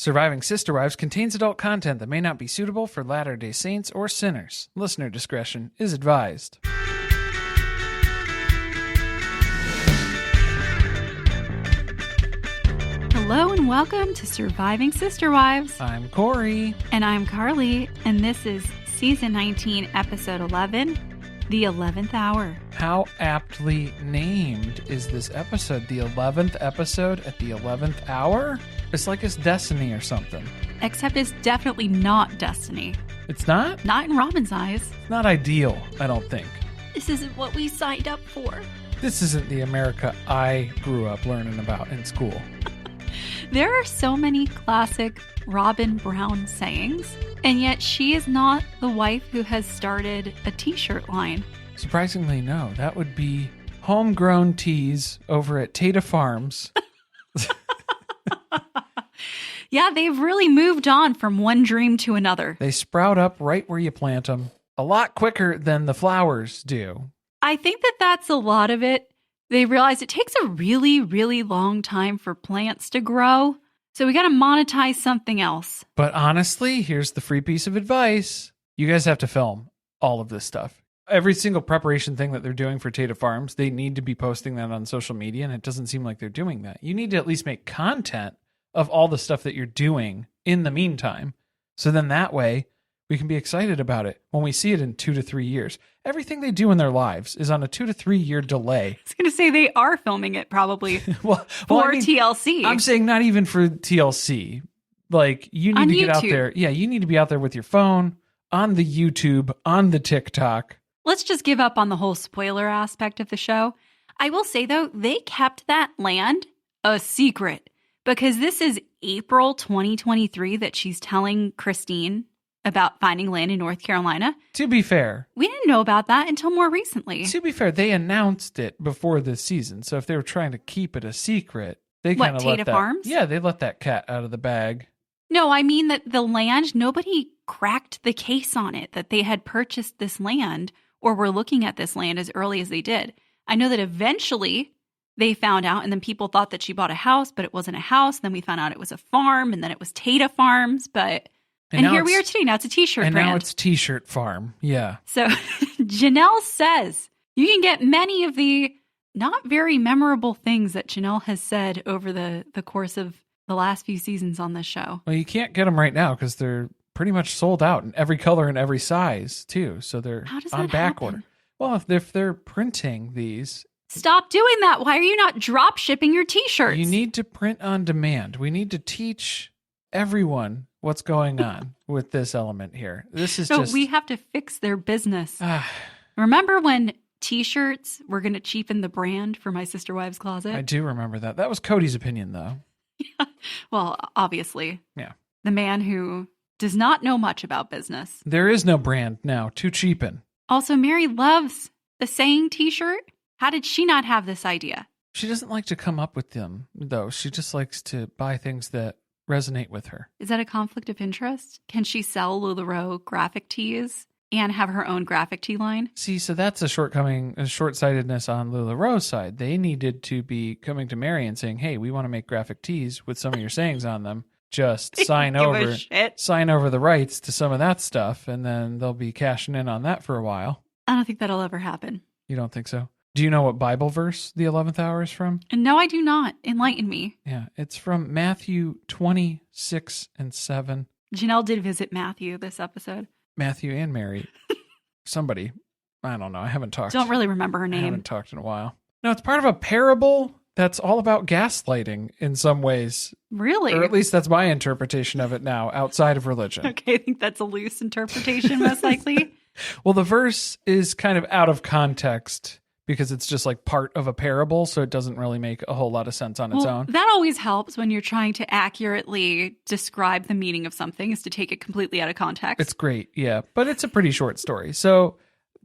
Surviving Sister Wives contains adult content that may not be suitable for Latter-day Saints or sinners. Listener discretion is advised. Hello and welcome to Surviving Sister Wives. I'm Corey. And I'm Carly, and this is Season 19, Episode 11, The 11th Hour. How aptly named is this episode? The 11th episode at the 11th hour? It's like it's Destiny or something. Except it's definitely not Destiny. It's not? Not in Robyn's eyes. It's not ideal, I don't think. This isn't what we signed up for. This isn't the America I grew up learning about in school. There are so many classic Robyn Brown sayings, and yet she is not the wife who has started a t-shirt line. Surprisingly, no. That would be homegrown teas over at Tata Farms. Yeah, they've really moved on from one dream to another. They sprout up right where you plant them, a lot quicker than the flowers do. I think that that's a lot of it. They realized it takes a really, really long time for plants to grow. So we got to monetize something else. But honestly, here's the free piece of advice. You guys have to film all of this stuff. Every single preparation thing that they're doing for Tata Farms, they need to be posting that on social media, and it doesn't seem like they're doing that. You need to at least make content of all the stuff that you're doing in the meantime. So then that way we can be excited about it when we see it in 2 to 3 years. Everything they do in their lives is on a 2 to 3 year delay. I was going to say they are filming it probably for TLC. I'm saying not even for TLC. Like you need to get out there. Yeah, you need to be out there with your phone, on the YouTube, on the TikTok. Let's just give up on the whole spoiler aspect of the show. I will say though, they kept that land a secret because this is April 2023 that she's telling Christine about finding land in North Carolina. To be fair, we didn't know about that until more recently. To be fair, they announced it before this season. So if they were trying to keep it a secret, they kind of let that. Farms? Yeah, they let that cat out of the bag. No, I mean that the land, nobody cracked the case on it, that they had purchased this land or were looking at this land as early as they did. I know that eventually they found out, and then people thought that she bought a house, but it wasn't a house. Then we found out it was a farm, and then it was Tata Farms, but... And here we are today. Now it's a t-shirt brand. And now it's T-shirt Farm. Yeah. So Janelle says you can get many of the not very memorable things that Janelle has said over the course of the last few seasons on this show. Well, you can't get them right now because they're pretty much sold out in every color and every size, too. So they're on back order. Well, if they're printing these... Stop doing that. Why are you not drop shipping your t-shirts? You need to print on demand. We need to teach everyone what's going on with this element here. This is so we have to fix their business. Remember when t-shirts were going to cheapen the brand for My Sister Wives Closet? I do remember that. That was Kody's opinion, though. Yeah. Well, obviously. Yeah. The man who does not know much about business. There is no brand now to cheapen. Also, Meri loves the saying t-shirt. How did she not have this idea? She doesn't like to come up with them, though. She just likes to buy things that resonate with her. Is that a conflict of interest? Can she sell LuLaRoe graphic tees and have her own graphic tee line? See, so that's a shortcoming, a short-sightedness on LuLaRoe's side. They needed to be coming to Meri and saying, hey, we want to make graphic tees with some of your sayings on them. Just sign over the rights to some of that stuff, and then they'll be cashing in on that for a while. I don't think that'll ever happen. You don't think so? Do you know what Bible verse the 11th hour is from? No, I do not. Enlighten me. Yeah, it's from Matthew 26:7. Janelle did visit Matthew this episode. Matthew and Meri. Somebody. I don't know. I haven't talked. Don't really remember her name. I haven't talked in a while. No, it's part of a parable that's all about gaslighting in some ways. Really? Or at least that's my interpretation of it now, outside of religion. Okay, I think that's a loose interpretation, most likely. Well, the verse is kind of out of context because it's just like part of a parable, so it doesn't really make a whole lot of sense on its own. That always helps when you're trying to accurately describe the meaning of something, is to take it completely out of context. It's great, yeah, but it's a pretty short story. So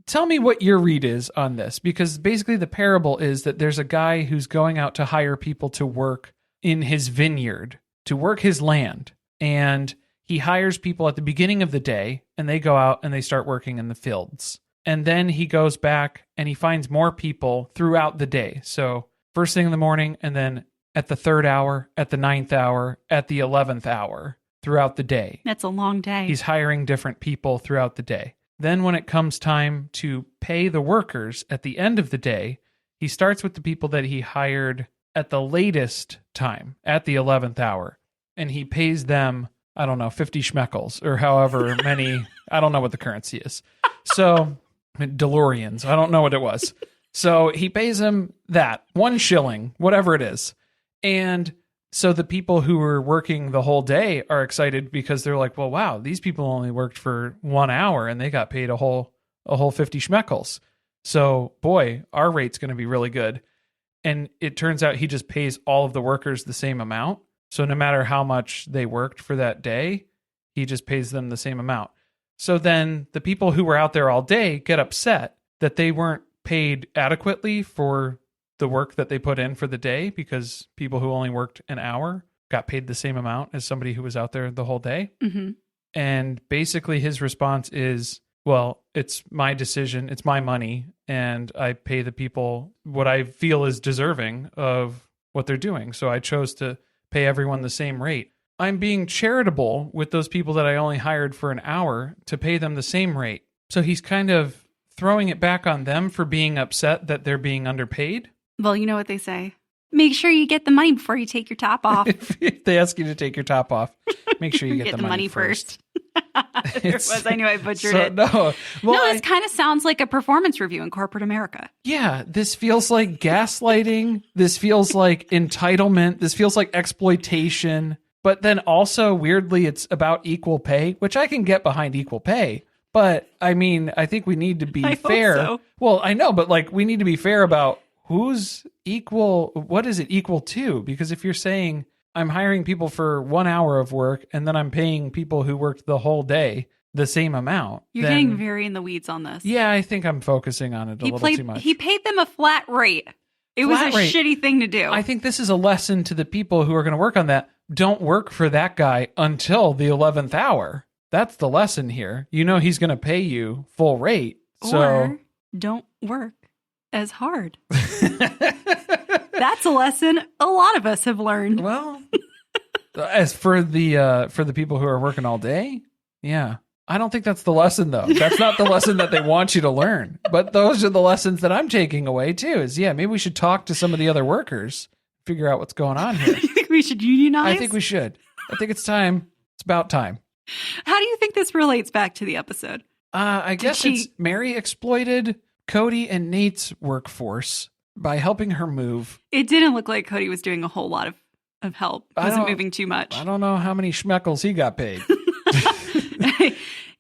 tell me what your read is on this, because basically the parable is that there's a guy who's going out to hire people to work in his vineyard, to work his land, and he hires people at the beginning of the day, and they go out and they start working in the fields. And then he goes back and he finds more people throughout the day. So first thing in the morning and then at the 3rd hour, at the 9th hour, at the 11th hour throughout the day. That's a long day. He's hiring different people throughout the day. Then when it comes time to pay the workers at the end of the day, he starts with the people that he hired at the latest time, at the 11th hour. And he pays them, I don't know, 50 schmeckles or however many, I don't know what the currency is. So, DeLoreans, I don't know what it was. So he pays them that, 1 shilling, whatever it is. And so the people who were working the whole day are excited because they're like, well, wow, these people only worked for 1 hour and they got paid a whole 50 schmeckles. So, boy, our rate's going to be really good. And it turns out he just pays all of the workers the same amount. So no matter how much they worked for that day, he just pays them the same amount. So then the people who were out there all day get upset that they weren't paid adequately for the work that they put in for the day, because people who only worked an hour got paid the same amount as somebody who was out there the whole day. Mm-hmm. And basically his response is, well, it's my decision, it's my money, and I pay the people what I feel is deserving of what they're doing. So I chose to pay everyone the same rate. I'm being charitable with those people that I only hired for an hour to pay them the same rate. So he's kind of throwing it back on them for being upset that they're being underpaid. Well, you know what they say. Make sure you get the money before you take your top off. If they ask you to take your top off, make sure you get the money first. There was. I knew I butchered it. No, This kind of sounds like a performance review in corporate America. Yeah, this feels like gaslighting. This feels like entitlement. This feels like exploitation. But then also, weirdly, it's about equal pay, which I can get behind equal pay. But I mean, I think we need to be fair. Hope so. Well, I know, but like we need to be fair about who's equal. What is it equal to? Because if you're saying I'm hiring people for 1 hour of work and then I'm paying people who worked the whole day the same amount. You're getting very in the weeds on this. Yeah, I think I'm focusing on it a little too much. He paid them a flat rate. It was a shitty thing to do. I think this is a lesson to the people who are going to work on that. Don't work for that guy until the 11th hour. That's the lesson here. You know he's going to pay you full rate. Or don't work as hard. That's a lesson a lot of us have learned. Well, as for the people who are working all day, yeah. I don't think that's the lesson, though. That's not the lesson that they want you to learn. But those are the lessons that I'm taking away, too, is, yeah, maybe we should talk to some of the other workers, figure out what's going on here. You think we should unionize? I think we should. I think it's time. It's about time. How do you think this relates back to the episode? I guess it's Meri exploited Kody and Nate's workforce by helping her move. It didn't look like Kody was doing a whole lot of help. He wasn't moving too much. I don't know how many schmeckles he got paid.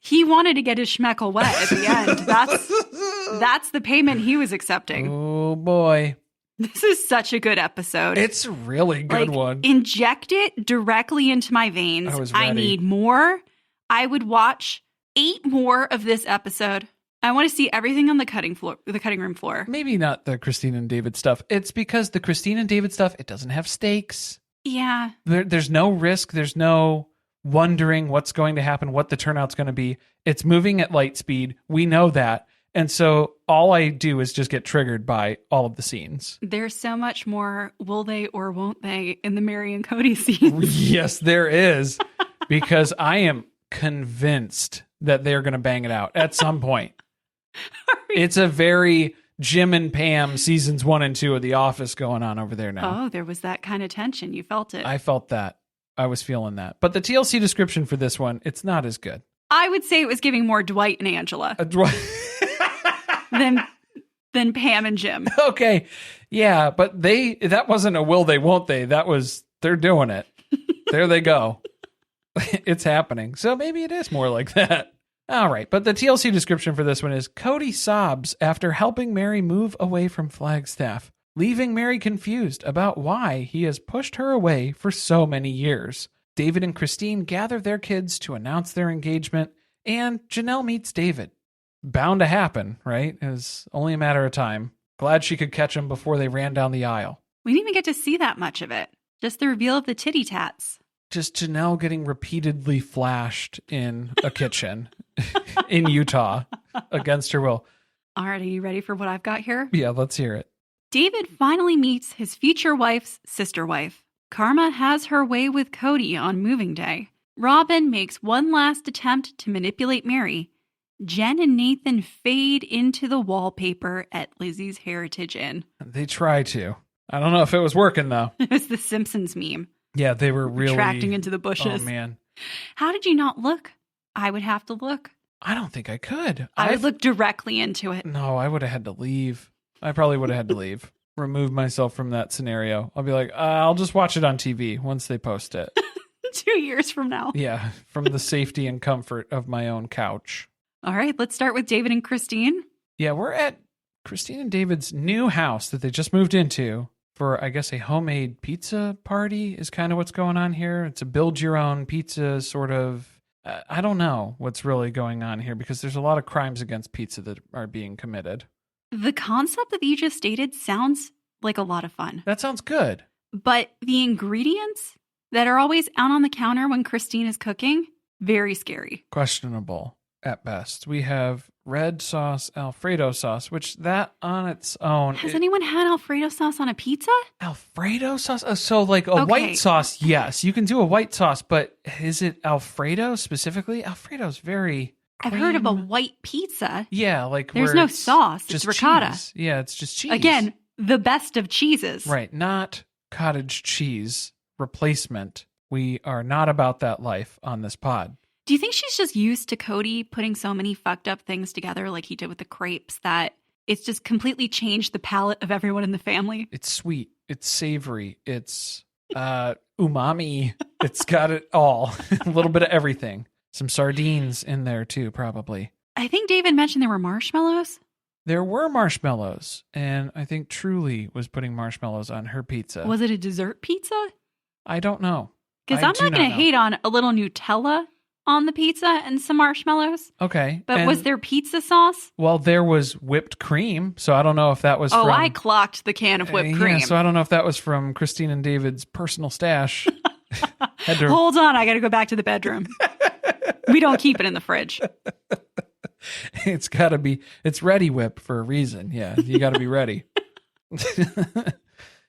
He wanted to get his schmeckle wet at the end. That's the payment he was accepting. Oh, boy. This is such a good episode. It's a really good one. Inject it directly into my veins. I need more. I would watch 8 more of this episode. I want to see everything on the cutting room floor. Maybe not the Christine and David stuff. It's because the Christine and David stuff, it doesn't have stakes. Yeah. There's no risk. There's no wondering what's going to happen, what the turnout's going to be. It's moving at light speed. We know that. And so all I do is just get triggered by all of the scenes. There's so much more will they or won't they in the Meri and Kody scenes. Yes, there is. Because I am convinced that they're going to bang it out at some point. It's a very Jim and Pam seasons 1 and 2 of The Office going on over there now. Oh, there was that kind of tension. You felt it. I felt that. I was feeling that. But the TLC description for this one, it's not as good. I would say it was giving more Dwight and Angela than Pam and Jim. Okay. Yeah, but that wasn't a will they, won't they. That was, they're doing it. There they go. It's happening. So maybe it is more like that. All right. But the TLC description for this one is Kody sobs after helping Meri move away from Flagstaff, leaving Meri confused about why he has pushed her away for so many years. David and Christine gather their kids to announce their engagement, and Janelle meets David. Bound to happen, right? It was only a matter of time. Glad she could catch him before they ran down the aisle. We didn't even get to see that much of it. Just the reveal of the titty tats. Just Janelle getting repeatedly flashed in a kitchen in Utah against her will. All right, are you ready for what I've got here? Yeah, let's hear it. David finally meets his future wife's sister wife. Karma has her way with Kody on moving day. Robyn makes one last attempt to manipulate Meri. Jenn and Nathan fade into the wallpaper at Lizzie's Heritage Inn. They try to. I don't know if it was working, though. It was the Simpsons meme. Yeah, they were really... retracting into the bushes. Oh, man. How did you not look? I would have to look. I don't think I could. I would look directly into it. No, I would have had to leave. I probably would have had to leave. Remove myself from that scenario. I'll be like, I'll just watch it on TV once they post it. 2 years from now. Yeah, from the safety and comfort of my own couch. All right, let's start with David and Christine. Yeah, we're at Christine and David's new house that they just moved into for, I guess, a homemade pizza party is kind of what's going on here. It's a build your own pizza sort of. I don't know what's really going on here because there's a lot of crimes against pizza that are being committed. The concept that you just stated sounds like a lot of fun. That sounds good. But the ingredients that are always out on the counter when Christine is cooking, very scary. Questionable at best. We have red sauce, Alfredo sauce, which that on its own... Has anyone had Alfredo sauce on a pizza? Alfredo sauce? So like a white sauce, yes. You can do a white sauce, but is it Alfredo specifically? Alfredo's very... I've heard of a white pizza. Yeah, like there's no sauce. It's ricotta. Cheese. Yeah, it's just cheese. Again, the best of cheeses. Right, not cottage cheese replacement. We are not about that life on this pod. Do you think she's just used to Kody putting so many fucked up things together like he did with the crepes that it's just completely changed the palate of everyone in the family? It's sweet. It's savory. It's umami. It's got it all. A little bit of everything. Some sardines in there too, probably. I think David mentioned there were marshmallows. There were marshmallows, and I think Truly was putting marshmallows on her pizza. Was it a dessert pizza? I don't know. Because I'm not going to hate on a little Nutella on the pizza and some marshmallows. Okay. But was there pizza sauce? Well, there was whipped cream, so I don't know if that was from... Oh, I clocked the can of whipped cream. Yeah, so I don't know if that was from Christine and David's personal stash. Hold on, I got to go back to the bedroom. We don't keep it in the fridge. It's got to be... It's ready whip for a reason. Yeah, you got to be ready.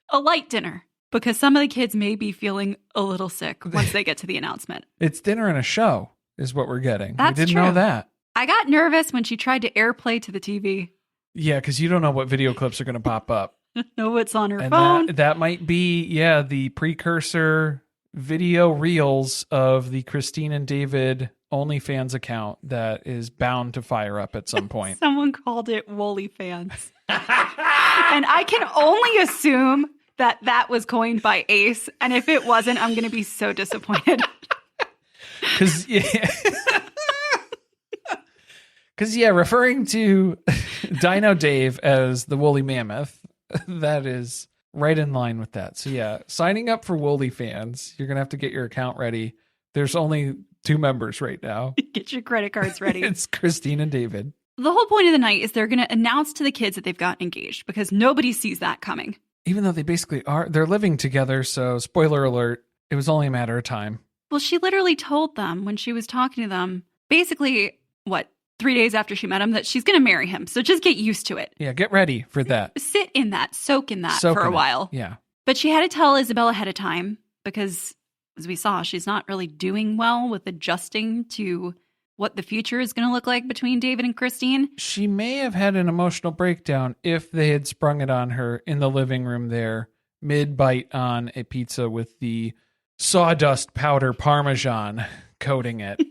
A light dinner. Because some of the kids may be feeling a little sick once they get to the announcement. It's dinner and a show is what we're getting. That's we didn't true. know that. I got nervous when she tried to AirPlay to the TV. Yeah, because you don't know what video clips are going to pop up. Know what's on her phone. That might be, the precursor video reels of the Christine and David OnlyFans account that is bound to fire up at some point. Someone called it Woolly Fans. And I can only assume that was coined by Ace. And if it wasn't, I'm going to be so disappointed. Because, referring to Dino Dave as the Woolly Mammoth, that is right in line with that. So, signing up for Woolly Fans, you're going to have to get your account ready. There's only 2 members right now. Get your credit cards ready. It's Christine and David. The whole point of the night is they're going to announce to the kids that they've gotten engaged because nobody sees that coming. Even though they basically are, they're living together. So spoiler alert, it was only a matter of time. Well, she literally told them when she was talking to them, basically, 3 days after she met him, that she's going to marry him. So just get used to it. Yeah, get ready for that. Sit in that, soak in that for a while. Yeah. But she had to tell Isabel ahead of time because, as we saw, she's not really doing well with adjusting to what the future is going to look like between David and Christine. She may have had an emotional breakdown if they had sprung it on her in the living room there, mid-bite on a pizza with the sawdust powder Parmesan coating it.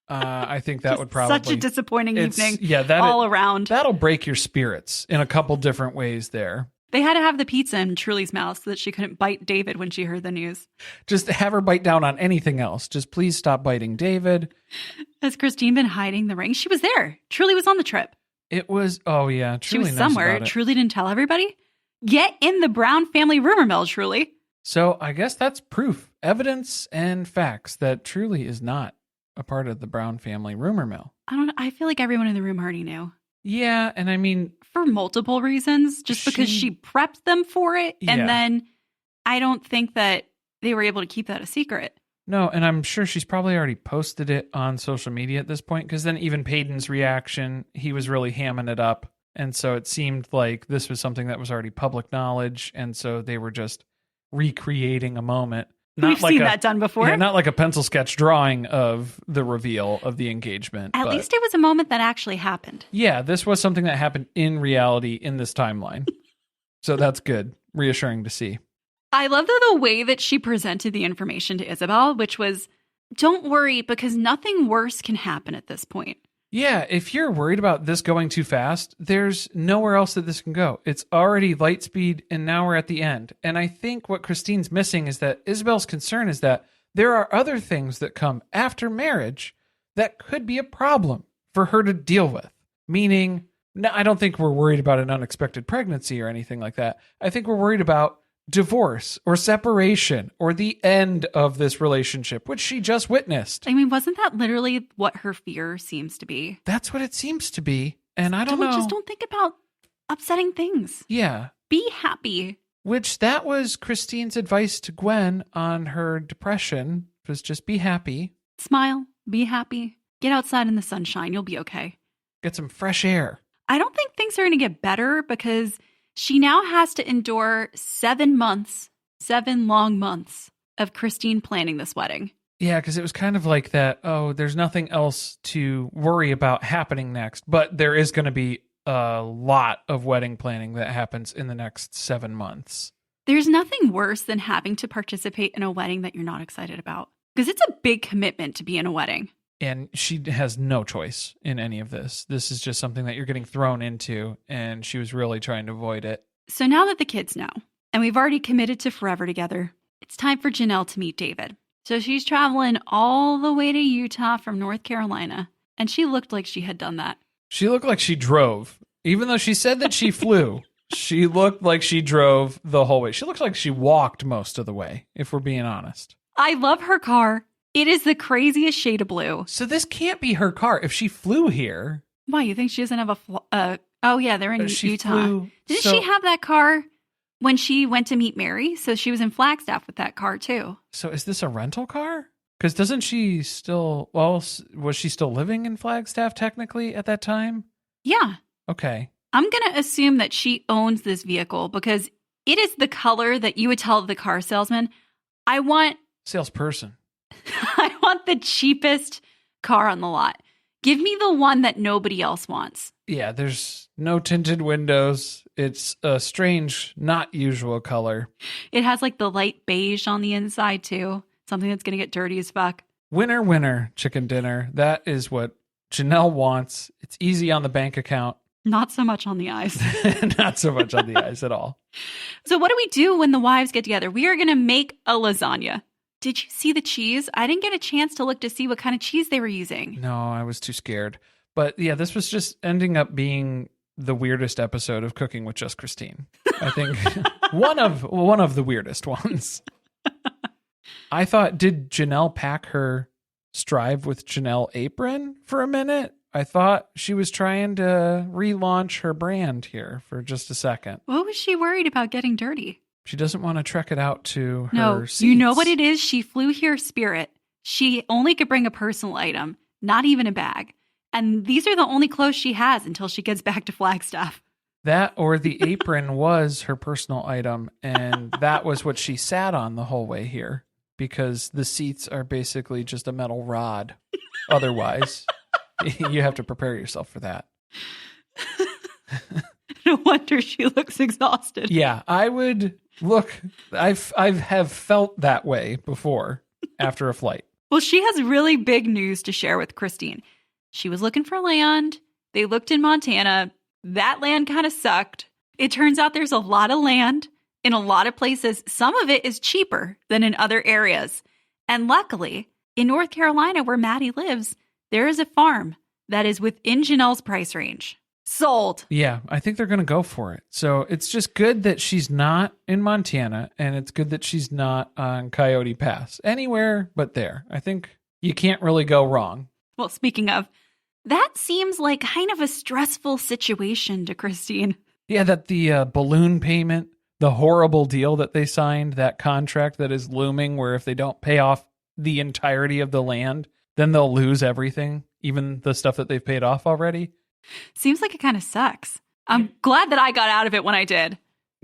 I think that would probably... Such a disappointing evening all around. That'll break your spirits in a couple different ways there. They had to have the pizza in Truly's mouth so that she couldn't bite David when she heard the news. Just have her bite down on anything else. Just please stop biting David. Has Christine been hiding the ring? She was there. Truly was on the trip. It was, Truly she was knows somewhere. about it. Truly didn't tell everybody. Get in the Brown family rumor mill, Truly. So I guess that's proof, evidence, and facts that Truly is not a part of the Brown family rumor mill. I feel like everyone in the room already knew. Yeah, and I mean... For multiple reasons, just because she prepped them for it. Yeah. And then I don't think that they were able to keep that a secret. No, and I'm sure she's probably already posted it on social media at this point, because then even Peyton's reaction, he was really hamming it up And so it seemed like this was something that was already public knowledge. And so they were just recreating a moment. We've seen that done before. Yeah, not like a pencil sketch drawing of the reveal of the engagement. At least it was a moment that actually happened. Yeah, this was something that happened in reality in this timeline. So that's good. Reassuring to see. I love the way that she presented the information to Isabel, which was, don't worry, because nothing worse can happen at this point. Yeah, if you're worried about this going too fast, there's nowhere else that this can go. It's already light speed, and now we're at the end. And I think what Christine's missing is that Isabel's concern is that there are other things that come after marriage that could be a problem for her to deal with. Meaning, no, I don't think we're worried about an unexpected pregnancy or anything like that. I think we're worried about divorce or separation or the end of this relationship, which she just witnessed. I mean, wasn't that literally what her fear seems to be? That's what it seems to be. And I don't know. Just don't think about upsetting things. Yeah. Be happy. Which that was Christine's advice to Gwen on her depression, was just be happy. Smile. Be happy. Get outside in the sunshine. You'll be okay. Get some fresh air. I don't think things are going to get better because she now has to endure 7 months, 7 long months of Christine planning this wedding. Yeah, because it was kind of like that, oh, there's nothing else to worry about happening next, but there is going to be a lot of wedding planning that happens in the next 7 months. There's nothing worse than having to participate in a wedding that you're not excited about, because it's a big commitment to be in a wedding. And she has no choice in any of this. This is just something that you're getting thrown into, and she was really trying to avoid it. So now that the kids know, and we've already committed to forever together, it's time for Janelle to meet David. So she's traveling all the way to Utah from North Carolina, and she looked like she had done that. She looked like she drove. Even though she said that she flew, she looked like she drove the whole way. She looked like she walked most of the way, if we're being honest. I love her car. It is the craziest shade of blue. So this can't be her car. If she flew here. Why, you think she doesn't have oh, yeah, they're in Utah. Didn't she have that car when she went to meet Meri? So she was in Flagstaff with that car, too. So is this a rental car? Because doesn't she still, well, was she still living in Flagstaff technically at that time? Yeah. Okay. I'm going to assume that she owns this vehicle because it is the color that you would tell the car salesman, I want... Salesperson. I want the cheapest car on the lot. Give me the one that nobody else wants. Yeah, there's no tinted windows. It's a strange, not usual color. It has like the light beige on the inside too. Something that's going to get dirty as fuck. Winner, winner, chicken dinner. That is what Janelle wants. It's easy on the bank account. Not so much on the eyes. Not so much on the eyes at all. So what do we do when the wives get together? We are going to make a lasagna. Did you see the cheese? I didn't get a chance to look to see what kind of cheese they were using. No, I was too scared. But yeah, this was just ending up being the weirdest episode of Cooking with Just Christine. I think one of the weirdest ones. I thought, did Janelle pack her Strive with Janelle apron for a minute? I thought she was trying to relaunch her brand here for just a second. What was she worried about getting dirty? She doesn't want to trek it out to her seats. You know what it is? She flew here Spirit. She only could bring a personal item, not even a bag. And these are the only clothes she has until she gets back to Flagstaff. That or the apron was her personal item, and that was what she sat on the whole way here, because the seats are basically just a metal rod. Otherwise, you have to prepare yourself for that. No wonder she looks exhausted. Yeah, I would look. I have felt that way before after a flight. Well, she has really big news to share with Christine. She was looking for land. They looked in Montana. That land kind of sucked. It turns out there's a lot of land in a lot of places. Some of it is cheaper than in other areas. And luckily, in North Carolina, where Maddie lives, there is a farm that is within Janelle's price range. Sold. Yeah, I think they're going to go for it. So it's just good that she's not in Montana, and it's good that she's not on Coyote Pass. Anywhere but there. I think you can't really go wrong. Well, speaking of, that seems like kind of a stressful situation to Christine. Yeah, that the balloon payment, the horrible deal that they signed, that contract that is looming where if they don't pay off the entirety of the land, then they'll lose everything, even the stuff that they've paid off already. Seems like it kind of sucks. I'm glad that I got out of it when I did.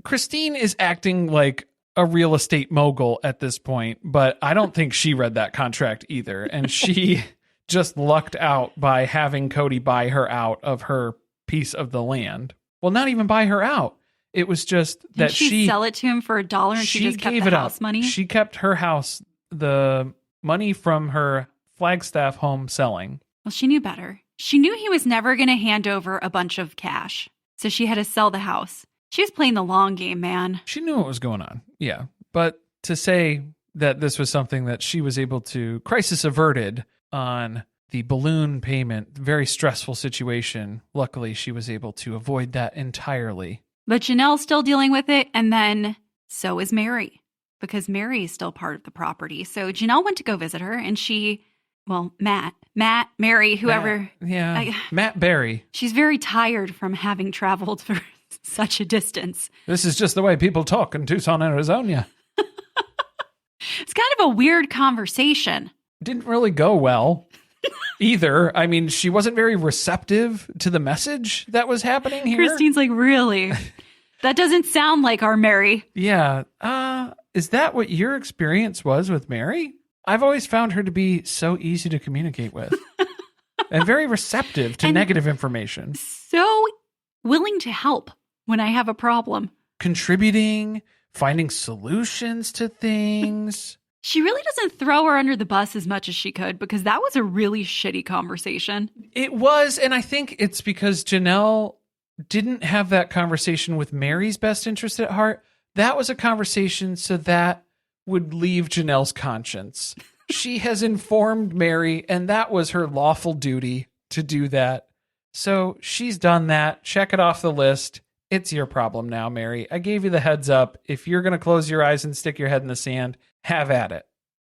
Christine is acting like a real estate mogul at this point, but I don't think she read that contract either. And she just lucked out by having Kody buy her out of her piece of the land. Well, not even buy her out. It was just that Didn't she sell it to him for $1 and she just kept the house money? She kept her house, the money from her Flagstaff home selling. Well, she knew better. She knew he was never going to hand over a bunch of cash. So she had to sell the house. She was playing the long game, man. She knew what was going on. Yeah. But to say that this was something that she was able to crisis averted on the balloon payment, very stressful situation. Luckily, she was able to avoid that entirely. But Janelle's still dealing with it. And then so is Meri, because Meri is still part of the property. So Janelle went to go visit her and Matt, Meri, whoever. Matt Berry. She's very tired from having traveled for such a distance. This is just the way people talk in Tucson, Arizona. It's kind of a weird conversation. Didn't really go well either. I mean, she wasn't very receptive to the message that was happening here. Christine's like, really? That doesn't sound like our Meri. Yeah. Is that what your experience was with Meri? I've always found her to be so easy to communicate with and very receptive to negative information. So willing to help when I have a problem. Contributing, finding solutions to things. She really doesn't throw her under the bus as much as she could, because that was a really shitty conversation. It was, and I think it's because Janelle didn't have that conversation with Meri's best interest at heart. That was a conversation so that would leave Janelle's conscience. She has informed Meri, and that was her lawful duty to do that. So she's done that. Check it off the list. It's your problem now, Meri. I gave you the heads up. If you're going to close your eyes and stick your head in the sand, have at it.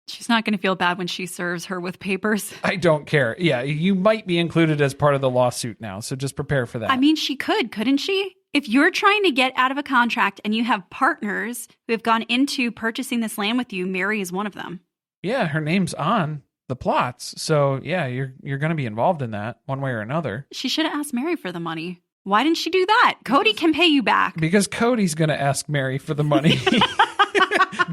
She's not going to feel bad when she serves her with papers. I don't care. Yeah, you might be included as part of the lawsuit now, so just prepare for that. I mean, she couldn't she? If you're trying to get out of a contract and you have partners who have gone into purchasing this land with you, Meri is one of them. Yeah, her name's on the plots. So, yeah, you're going to be involved in that one way or another. She should have asked Meri for the money. Why didn't she do that? Kody can pay you back. Because Kody's going to ask Meri for the money.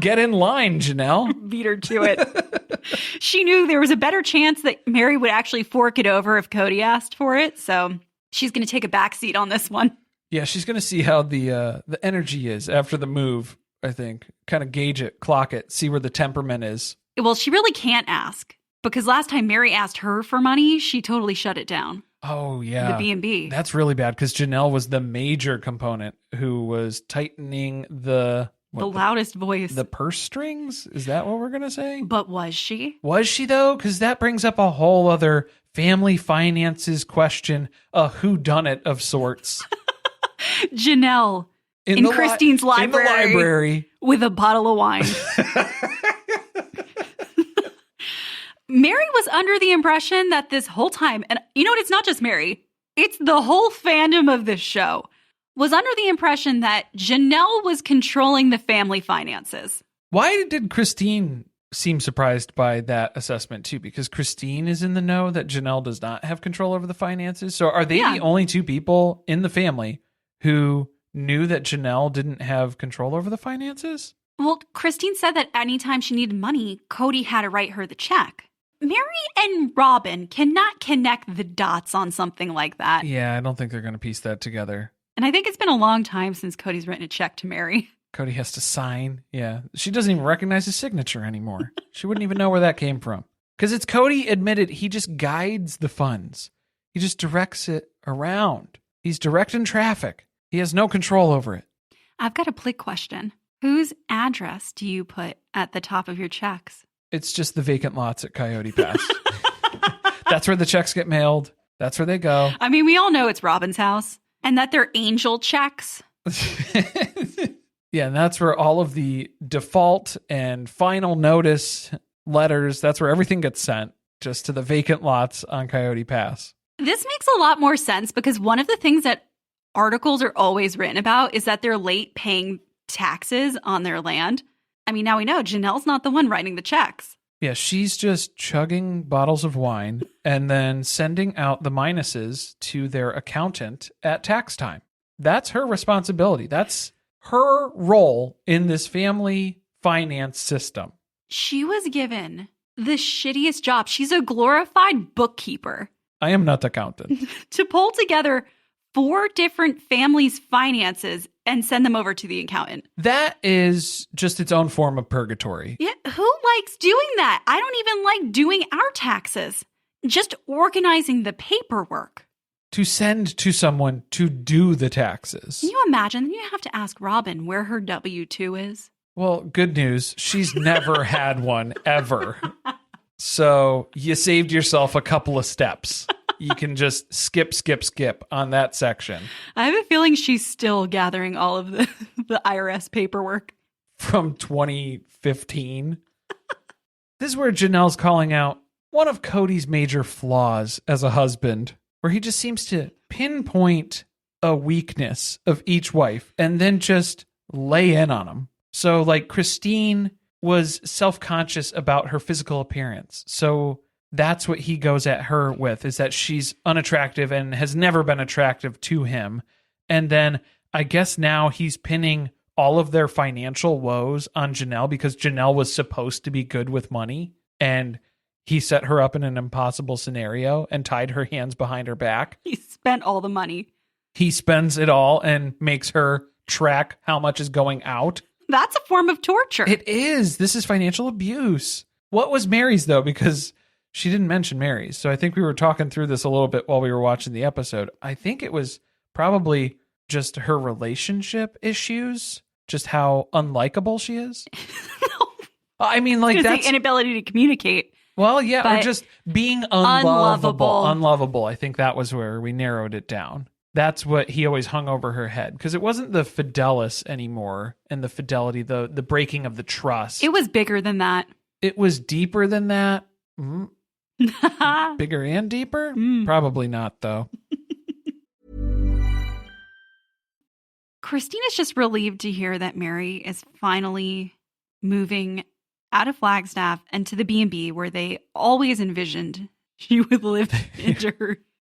Get in line, Janelle. Beat her to it. She knew there was a better chance that Meri would actually fork it over if Kody asked for it. So she's going to take a backseat on this one. Yeah, she's going to see how the energy is after the move, I think. Kind of gauge it, clock it, see where the temperament is. Well, she really can't ask, because last time Meri asked her for money, she totally shut it down. Oh, yeah. The B&B. That's really bad, because Janelle was the major component who was tightening the loudest voice. The purse strings? Is that what we're going to say? But was she? Was she, though? Because that brings up a whole other family finances question, a whodunit of sorts. Janelle in Christine's library. In the library. With a bottle of wine. Meri was under the impression that this whole time, and you know what, it's not just Meri, it's the whole fandom of this show, was under the impression that Janelle was controlling the family finances. Why did Christine seem surprised by that assessment too? Because Christine is in the know that Janelle does not have control over the finances. So are they the only two people in the family who knew that Janelle didn't have control over the finances? Well, Christine said that anytime she needed money, Kody had to write her the check. Meri and Robyn cannot connect the dots on something like that. Yeah, I don't think they're going to piece that together. And I think it's been a long time since Cody's written a check to Meri. Cody has to sign. Yeah. She doesn't even recognize his signature anymore. She wouldn't even know where that came from. Because it's Kody admitted he just guides the funds. He just directs it around. He's directing traffic. He has no control over it. I've got a plick question. Whose address do you put at the top of your checks? It's just the vacant lots at Coyote Pass. That's where the checks get mailed. That's where they go. I mean, we all know it's Robyn's house and that they're angel checks. Yeah, and that's where all of the default and final notice letters, that's where everything gets sent, just to the vacant lots on Coyote Pass. This makes a lot more sense because one of the things that articles are always written about is that they're late paying taxes on their land. I mean, now we know Janelle's not the one writing the checks. Yeah, she's just chugging bottles of wine and then sending out the minuses to their accountant at tax time. That's her responsibility. That's her role in this family finance system. She was given the shittiest job. She's a glorified bookkeeper. I am not accountant. To pull together 4 different families' finances and send them over to the accountant. That is just its own form of purgatory. Yeah, who likes doing that? I don't even like doing our taxes. Just organizing the paperwork. To send to someone to do the taxes. Can you imagine? Then you have to ask Robyn where her W-2 is. Well, good news. She's never had one, ever. So you saved yourself a couple of steps. You can just skip on that section. I have a feeling she's still gathering all of the IRS paperwork. From 2015. This is where Janelle's calling out one of Kody's major flaws as a husband, where he just seems to pinpoint a weakness of each wife and then just lay in on them. So like Christine was self-conscious about her physical appearance. So that's what he goes at her with, is that she's unattractive and has never been attractive to him. And then I guess now he's pinning all of their financial woes on Janelle because Janelle was supposed to be good with money and he set her up in an impossible scenario and tied her hands behind her back. He spent all the money. He spends it all and makes her track how much is going out. That's a form of torture. It is. This is financial abuse. What was Meri's, though? Because she didn't mention Meri's. So I think we were talking through this a little bit while we were watching the episode. I think it was probably just her relationship issues, just how unlikable she is. No. I mean, like that's the inability to communicate. Well, yeah, or just being unlovable. Unlovable. I think that was where we narrowed it down. That's what he always hung over her head. Because it wasn't the fidelis anymore and the fidelity, the breaking of the trust. It was bigger than that. It was deeper than that. Bigger and deeper? Probably not, though. Christine is just relieved to hear that Meri is finally moving out of Flagstaff and to the B&B where they always envisioned she would live into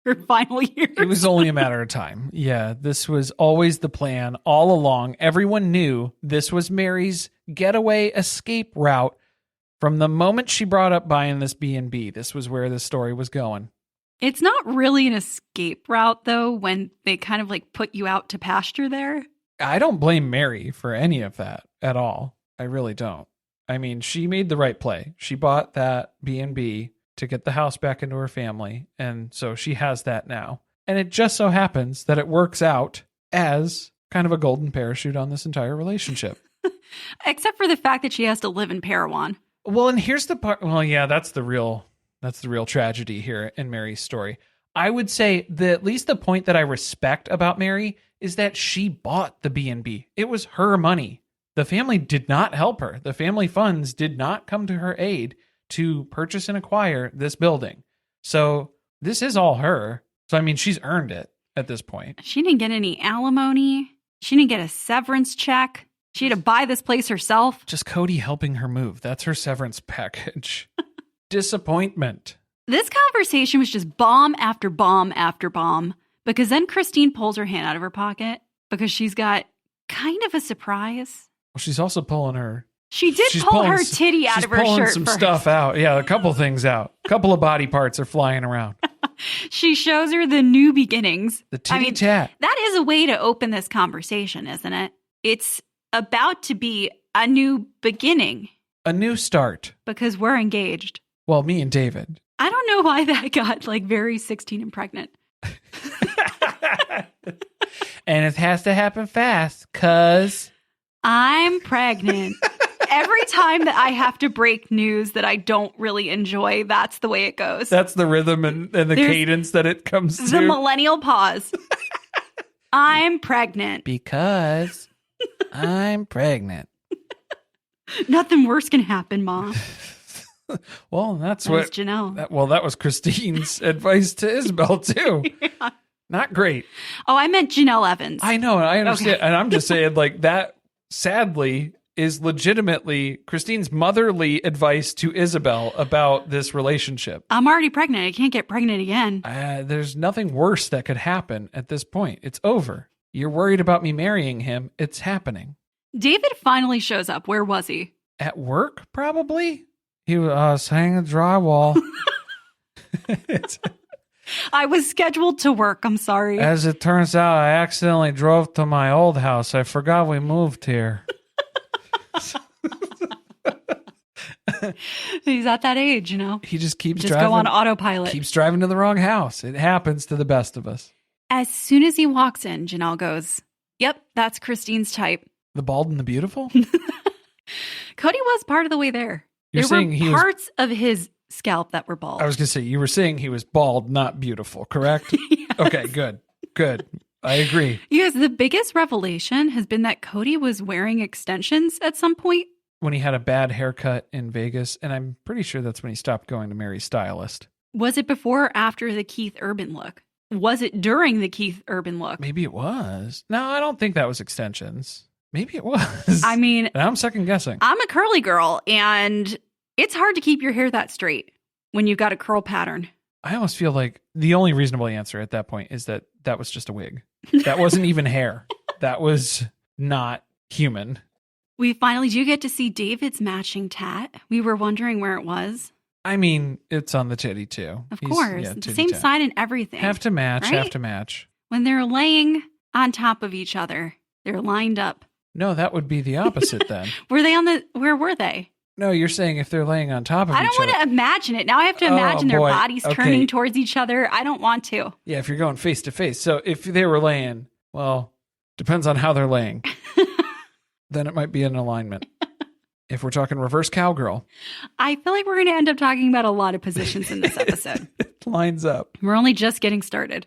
her final years. It was only a matter of time. Yeah, this was always the plan all along. Everyone knew this was Meri's getaway escape route from the moment she brought up buying this B&B. This was where the story was going. It's not really an escape route, though, when they kind of like put you out to pasture there. I don't blame Meri for any of that at all. I really don't. I mean, she made the right play. She bought that B&B to get the house back into her family, and so she has that now. And it just so happens that it works out as kind of a golden parachute on this entire relationship. Except for the fact that she has to live in Parowan. Well, and here's the part. Well, yeah, that's the real tragedy here in Meri's story. I would say that at least the point that I respect about Meri is that she bought the B&B. It was her money. The family did not help her. The family funds did not come to her aid to purchase and acquire this building. So this is all her. So, I mean, she's earned it at this point. She didn't get any alimony. She didn't get a severance check. She had to buy this place herself. Just Kody helping her move. That's her severance package. Disappointment. This conversation was just bomb after bomb after bomb, because then Christine pulls her hand out of her pocket because she's got kind of a surprise. Well, she's also pulling her. She's pull her titty out of her shirt. She's pulling some stuff out. Yeah, a couple things out. A couple of body parts are flying around. She shows her the new beginnings. The titty tat. That is a way to open this conversation, isn't it? It's about to be a new beginning. A new start. Because we're engaged. Well, me and David. I don't know why that got like very 16 and pregnant. And it has to happen fast because I'm pregnant. Every time that I have to break news that I don't really enjoy, that's the way it goes. That's the rhythm and the cadence that it comes to. The millennial pause. I'm pregnant. Because I'm pregnant. Nothing worse can happen, Mom. Well, that's Janelle. That was Christine's advice to Isabel, too. Yeah. Not great. Oh, I meant Janelle Evans. I know, and I understand. Okay. And I'm just saying, like, that, sadly, is legitimately Christine's motherly advice to Isabel about this relationship. I'm already pregnant. I can't get pregnant again. There's nothing worse that could happen at this point. It's over. You're worried about me marrying him. It's happening. David finally shows up. Where was he? At work, probably? He was hanging drywall. I was scheduled to work. I'm sorry. As it turns out, I accidentally drove to my old house. I forgot we moved here. He's at that age, you know. He just keeps Just driving. go on autopilot. Keeps driving to the wrong house. It happens to the best of us. As soon as he walks in, Janelle goes, "Yep, that's Christine's type." The bald and the beautiful? Kody was part of the way there. You're there saying were he was... parts of his scalp that were bald. I was going to say, you were saying he was bald, not beautiful, correct? Yes. Okay, good. Good. I agree. Yes, the biggest revelation has been that Kody was wearing extensions at some point. When he had a bad haircut in Vegas, and I'm pretty sure that's when he stopped going to Meri's stylist. Was it before or after the Keith Urban look? Was it during the Keith Urban look? Maybe it was. No, I don't think that was extensions. Maybe it was. I mean, and I'm second guessing. I'm a curly girl, and it's hard to keep your hair that straight when you've got a curl pattern. I almost feel like the only reasonable answer at that point is that that was just a wig. That wasn't even hair. That was not human. We finally do get to see David's matching tat. We were wondering where it was. I mean, it's on the titty too. Of course. Yeah, the same tat. side and everything. Have to match, right? have to match. When they're laying on top of each other, they're lined up. No, that would be the opposite then. Where were they? No, you're saying if they're laying on top of each other. I don't want to imagine it. Now I have to imagine their bodies turning towards each other. I don't want to. Yeah, if you're going face to face. So if they were laying, well, depends on how they're laying. Then it might be in alignment. If we're talking reverse cowgirl. I feel like we're going to end up talking about a lot of positions in this episode. It lines up. We're only just getting started.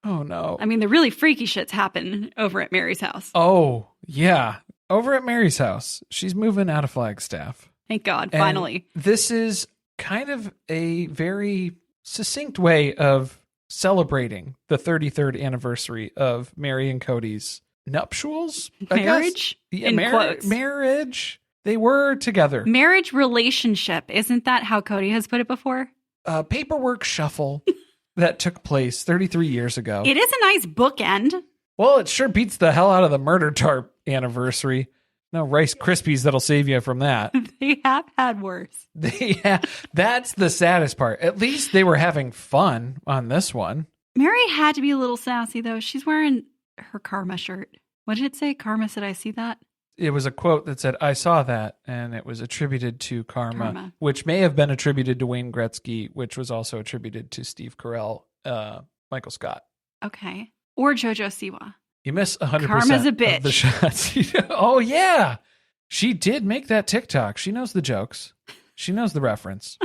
Oh, no. I mean, the really freaky shits happen over at Meri's house. Oh, yeah. Over at Meri's house. She's moving out of Flagstaff. Thank God, And finally. this is kind of a very succinct way of celebrating the 33rd anniversary of Meri and Kody's nuptials? Marriage? Yeah, in quotes. Marriage. They were together. Marriage relationship. Isn't that how Kody has put it before? Paperwork shuffle that took place 33 years ago. It is a nice bookend. Well, it sure beats the hell out of the murder tarp anniversary. No Rice Krispies that'll save you from that. They have had worse. That's the saddest part. At least they were having fun on this one. Meri had to be a little sassy, though. She's wearing her Karma shirt. What did it say? Karma said, "I see that." It was a quote that said, "I saw that," and it was attributed to Karma, which may have been attributed to Wayne Gretzky, which was also attributed to Steve Carell, Michael Scott. Okay. Or JoJo Siwa. You miss 100% Karma's a bitch. of the shots. Oh, yeah. She did make that TikTok. She knows the jokes. She knows the reference.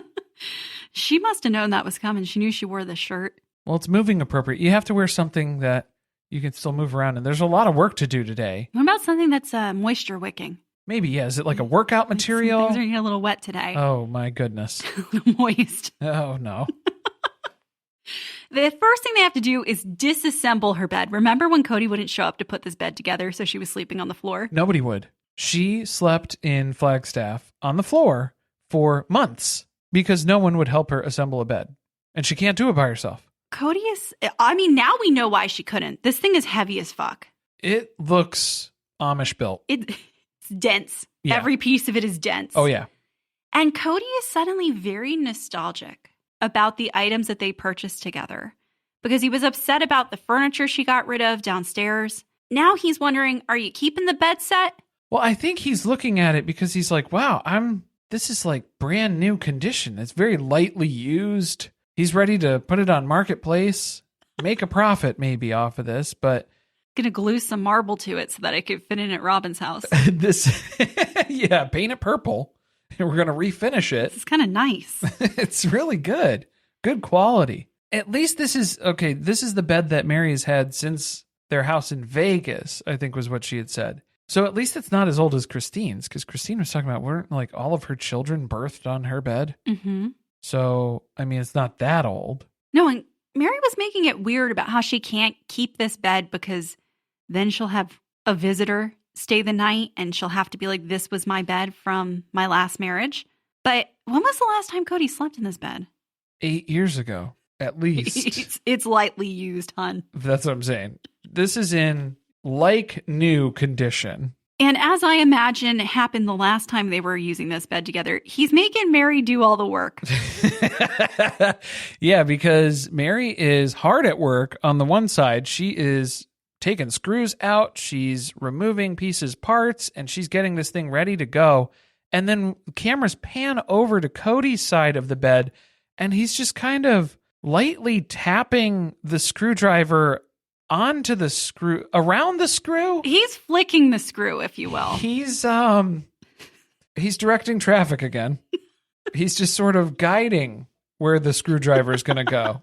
She must have known that was coming. She knew she wore the shirt. Well, it's moving appropriate. You have to wear something that you can still move around, and there's a lot of work to do today. What about something that's moisture wicking? Maybe, yeah. Is it like a workout material? Things are getting a little wet today. Oh, my goodness. A little moist. Oh, no. The first thing they have to do is disassemble her bed. Remember when Kody wouldn't show up to put this bed together, so she was sleeping on the floor? Nobody would. She slept in Flagstaff on the floor for months because no one would help her assemble a bed. And she can't do it by herself. Kody is, I mean, now we know why she couldn't. This thing is heavy as fuck. It looks Amish built. It's dense. Yeah. Every piece of it is dense. Oh, yeah. And Kody is suddenly very nostalgic about the items that they purchased together because he was upset about the furniture she got rid of downstairs. Now he's wondering, are you keeping the bed set? Well, I think he's looking at it because he's like, wow, this is like brand new condition. It's very lightly used. He's ready to put it on Marketplace, make a profit maybe off of this, but Gonna glue some marble to it so that it could fit in at Robyn's house. Yeah, paint it purple. And we're going to refinish it. It's kind of nice. It's really good. Good quality. At least this is, okay, this is the bed that Meri has had since their house in Vegas, I think was what she had said. So at least it's not as old as Christine's, because Christine was talking about, weren't like all of her children birthed on her bed? Mm-hmm. So, I mean, it's not that old. No, and Meri was making it weird about how she can't keep this bed because then she'll have a visitor stay the night and she'll have to be like, this was my bed from my last marriage. But when was the last time Kody slept in this bed? 8 years ago, at least. It's lightly used, hon. That's what I'm saying. This is in like new condition. And as I imagine happened the last time they were using this bed together, he's making Meri do all the work. Yeah, because Meri is hard at work on the one side. She is taking screws out. She's removing pieces, parts, and she's getting this thing ready to go. And then cameras pan over to Kody's side of the bed, and he's just kind of lightly tapping the screwdriver onto the screw, around the screw. He's flicking the screw, if you will. He's directing traffic again. He's just sort of guiding where the screwdriver is going to go.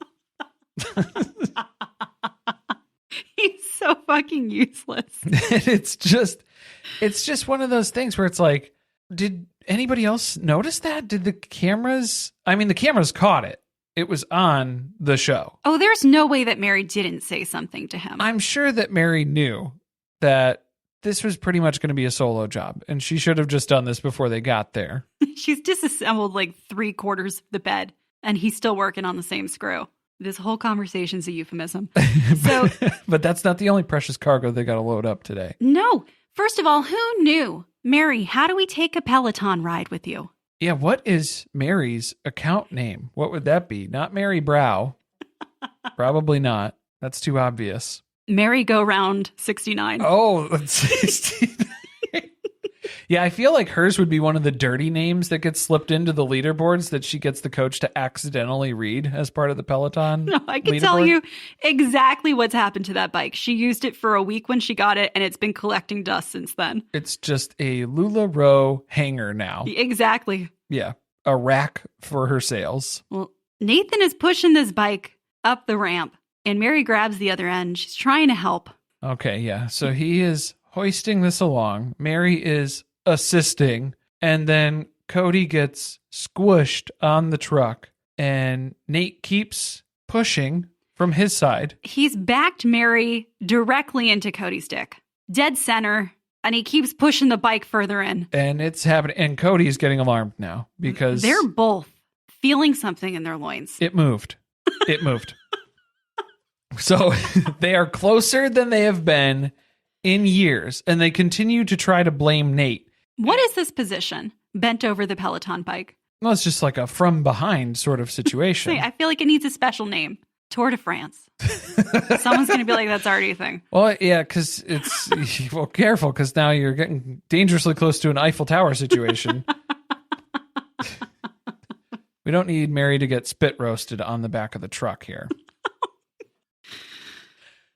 He's so fucking useless. It's just one of those things where it's like, did anybody else notice that? Did the cameras caught it. It was on the show. Oh, there's no way that Meri didn't say something to him. I'm sure that Meri knew that this was pretty much going to be a solo job, and she should have just done this before they got there. She's disassembled like 3/4 of the bed, and he's still working on the same screw. This whole conversation's a euphemism. So, but that's not the only precious cargo they got to load up today. No. First of all, who knew? Meri, how do we take a Peloton ride with you? Yeah, what is Meri's account name? What would that be? Not Meri Brow. Probably not. That's too obvious. Meri Go Round 69. Oh, that's 69. Yeah, I feel like hers would be one of the dirty names that gets slipped into the leaderboards that she gets the coach to accidentally read as part of the Peloton. No, I can tell you exactly what's happened to that bike. She used it for a week when she got it, and it's been collecting dust since then. It's just a LuLaRoe hanger now. Exactly. Yeah, a rack for her sails. Well, Nathan is pushing this bike up the ramp, and Meri grabs the other end. She's trying to help. Okay, yeah. So he is hoisting this along. Meri is assisting, and then Kody gets squished on the truck, and Nate keeps pushing from his side. He's backed Meri directly into Kody's dick, dead center, and he keeps pushing the bike further in. And it's happening, and Kody is getting alarmed now because they're both feeling something in their loins. It moved. So they are closer than they have been in years, and they continue to try to blame Nate. What is this position? Bent over the Peloton bike? Well, it's just like a from behind sort of situation. I feel like it needs a special name. Tour de France. Someone's going to be like, that's already a thing. Well, yeah, because it's, well, careful, because now you're getting dangerously close to an Eiffel Tower situation. We don't need Meri to get spit roasted on the back of the truck here.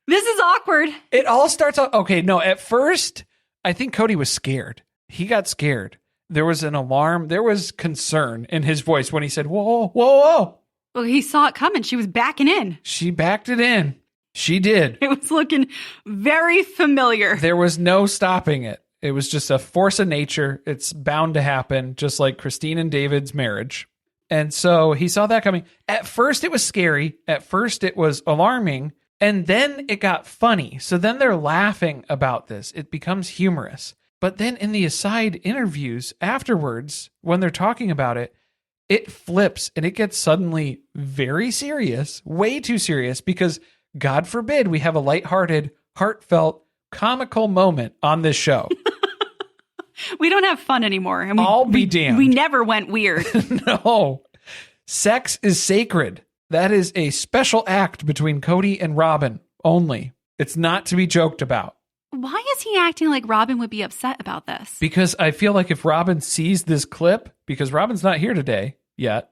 This is awkward. It all starts out, okay, no, at first, I think Kody was scared. He got scared. There was an alarm. There was concern in his voice when he said, whoa, whoa, whoa. Well, he saw it coming. She was backing in. She backed it in. She did. It was looking very familiar. There was no stopping it. It was just a force of nature. It's bound to happen, just like Christine and David's marriage. And so he saw that coming. At first, it was scary. At first, it was alarming. And then it got funny. So then they're laughing about this. It becomes humorous. But then in the aside interviews afterwards, when they're talking about it, it flips and it gets suddenly very serious, way too serious, because God forbid we have a lighthearted, heartfelt, comical moment on this show. We don't have fun anymore. And I'll be damned. We never went weird. No. Sex is sacred. That is a special act between Kody and Robyn only. It's not to be joked about. Why is he acting like Robyn would be upset about this? Because I feel like if Robyn sees this clip, because Robyn's not here today yet,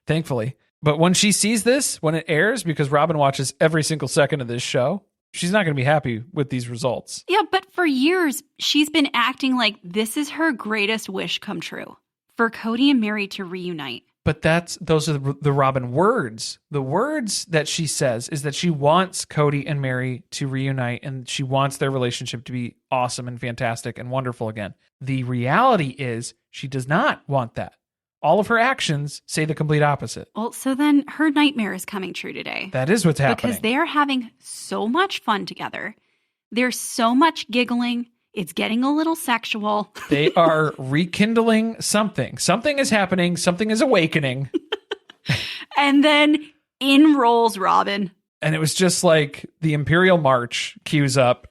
thankfully. But when she sees this, when it airs, because Robyn watches every single second of this show, she's not going to be happy with these results. Yeah, but for years, she's been acting like this is her greatest wish come true, for Kody and Meri to reunite. But those are the Robyn words. The words that she says is that she wants Kody and Meri to reunite, and she wants their relationship to be awesome and fantastic and wonderful again. The reality is she does not want that. All of her actions say the complete opposite. Well, so then her nightmare is coming true today. That is what's happening. Because they are having so much fun together. There's so much giggling. It's getting a little sexual. They are rekindling something. Something is happening. Something is awakening. And then in rolls Robyn. And it was just like the Imperial March cues up,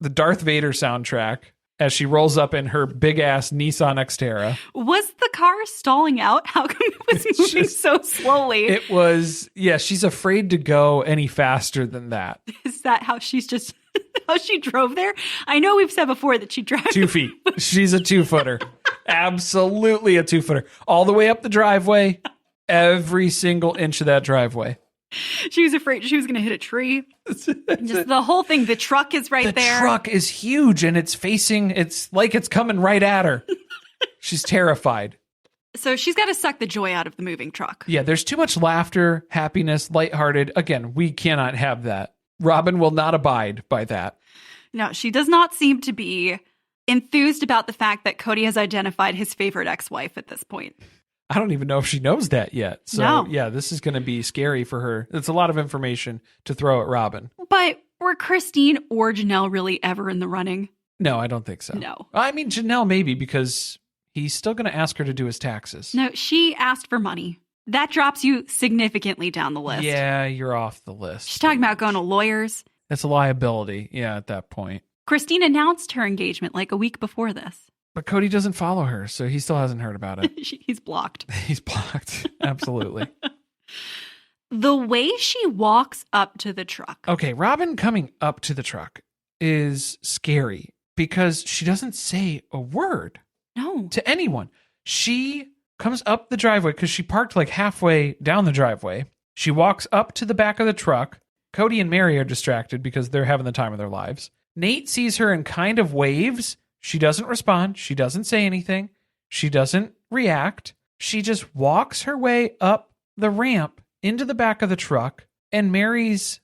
the Darth Vader soundtrack as she rolls up in her big ass Nissan Xterra. Was the car stalling out? How come it was moving so slowly? It was, yeah, she's afraid to go any faster than that. Is that how she's just, how she drove there? I know we've said before that she drives 2 feet. She's a 2-footer. Absolutely a 2-footer. All the way up the driveway, every single inch of that driveway. She was afraid she was going to hit a tree. Just the whole thing. The truck is right there. The truck is huge and it's like it's coming right at her. She's terrified. So she's got to suck the joy out of the moving truck. Yeah, there's too much laughter, happiness, lighthearted. Again, we cannot have that. Robyn will not abide by that. No, she does not seem to be enthused about the fact that Kody has identified his favorite ex-wife at this point. I don't even know if she knows that yet. So, no. Yeah, this is going to be scary for her. It's a lot of information to throw at Robyn. But were Christine or Janelle really ever in the running? No, I don't think so. No. I mean, Janelle maybe, because he's still going to ask her to do his taxes. No, she asked for money. That drops you significantly down the list. Yeah, you're off the list. She's talking about going to lawyers. It's a liability, yeah, at that point. Christine announced her engagement like a week before this. But Kody doesn't follow her, so he still hasn't heard about it. He's blocked. He's blocked. Absolutely. The way she walks up to the truck. Okay, Robyn coming up to the truck is scary because she doesn't say a word. No. To anyone. She comes up the driveway because she parked like halfway down the driveway. She walks up to the back of the truck. Kody and Meri are distracted because they're having the time of their lives. Nate sees her and kind of waves. She doesn't respond. She doesn't say anything. She doesn't react. She just walks her way up the ramp into the back of the truck, and Meri's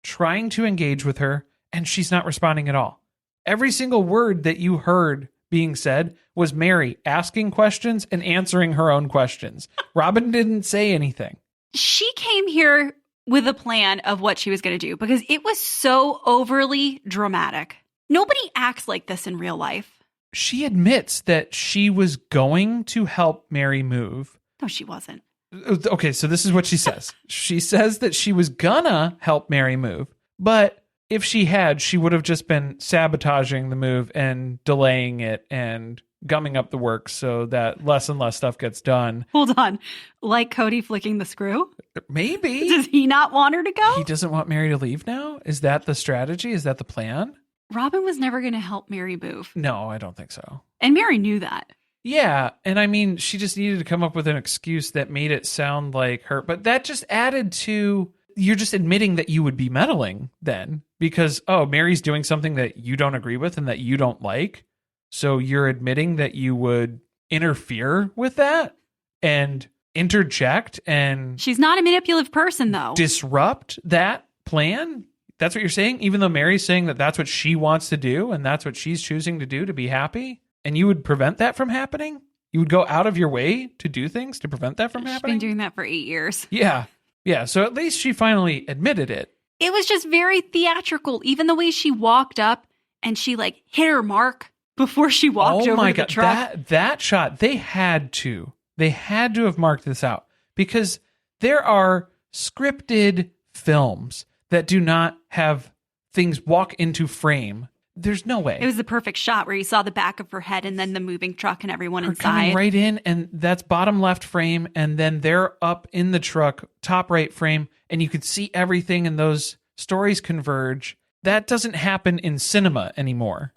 trying to engage with her, and she's not responding at all. Every single word that you heard being said was Meri asking questions and answering her own questions. Robyn didn't say anything. She came here with a plan of what she was going to do because it was so overly dramatic. Nobody acts like this in real life. She admits that she was going to help Meri move. No, she wasn't. Okay, so this is what she says. She says that she was gonna help Meri move, but if she had, she would have just been sabotaging the move and delaying it and gumming up the works so that less and less stuff gets done. Hold on. Like Kody flicking the screw? Maybe. Does he not want her to go? He doesn't want Meri to leave now? Is that the strategy? Is that the plan? Robyn was never going to help Meri move. No, I don't think so. And Meri knew that. Yeah, and I mean, she just needed to come up with an excuse that made it sound like her. But that just added to, you're just admitting that you would be meddling then. Because, oh, Meri's doing something that you don't agree with and that you don't like. So you're admitting that you would interfere with that and interject and... She's not a manipulative person, though. Disrupt that plan? That's what you're saying? Even though Meri's saying that that's what she wants to do and that's what she's choosing to do to be happy? And you would prevent that from happening? You would go out of your way to do things to prevent that from happening? She's been doing that for 8 years. Yeah. Yeah. So at least she finally admitted it. It was just very theatrical. Even the way she walked up and she like hit her mark before she walked over to the truck. That shot, they had to have marked this out because there are scripted films that do not have things walk into frame. There's no way. It was the perfect shot where you saw the back of her head and then the moving truck and everyone her inside. Coming right in, and that's bottom left frame, and then they're up in the truck, top right frame, and you could see everything, and those stories converge. That doesn't happen in cinema anymore.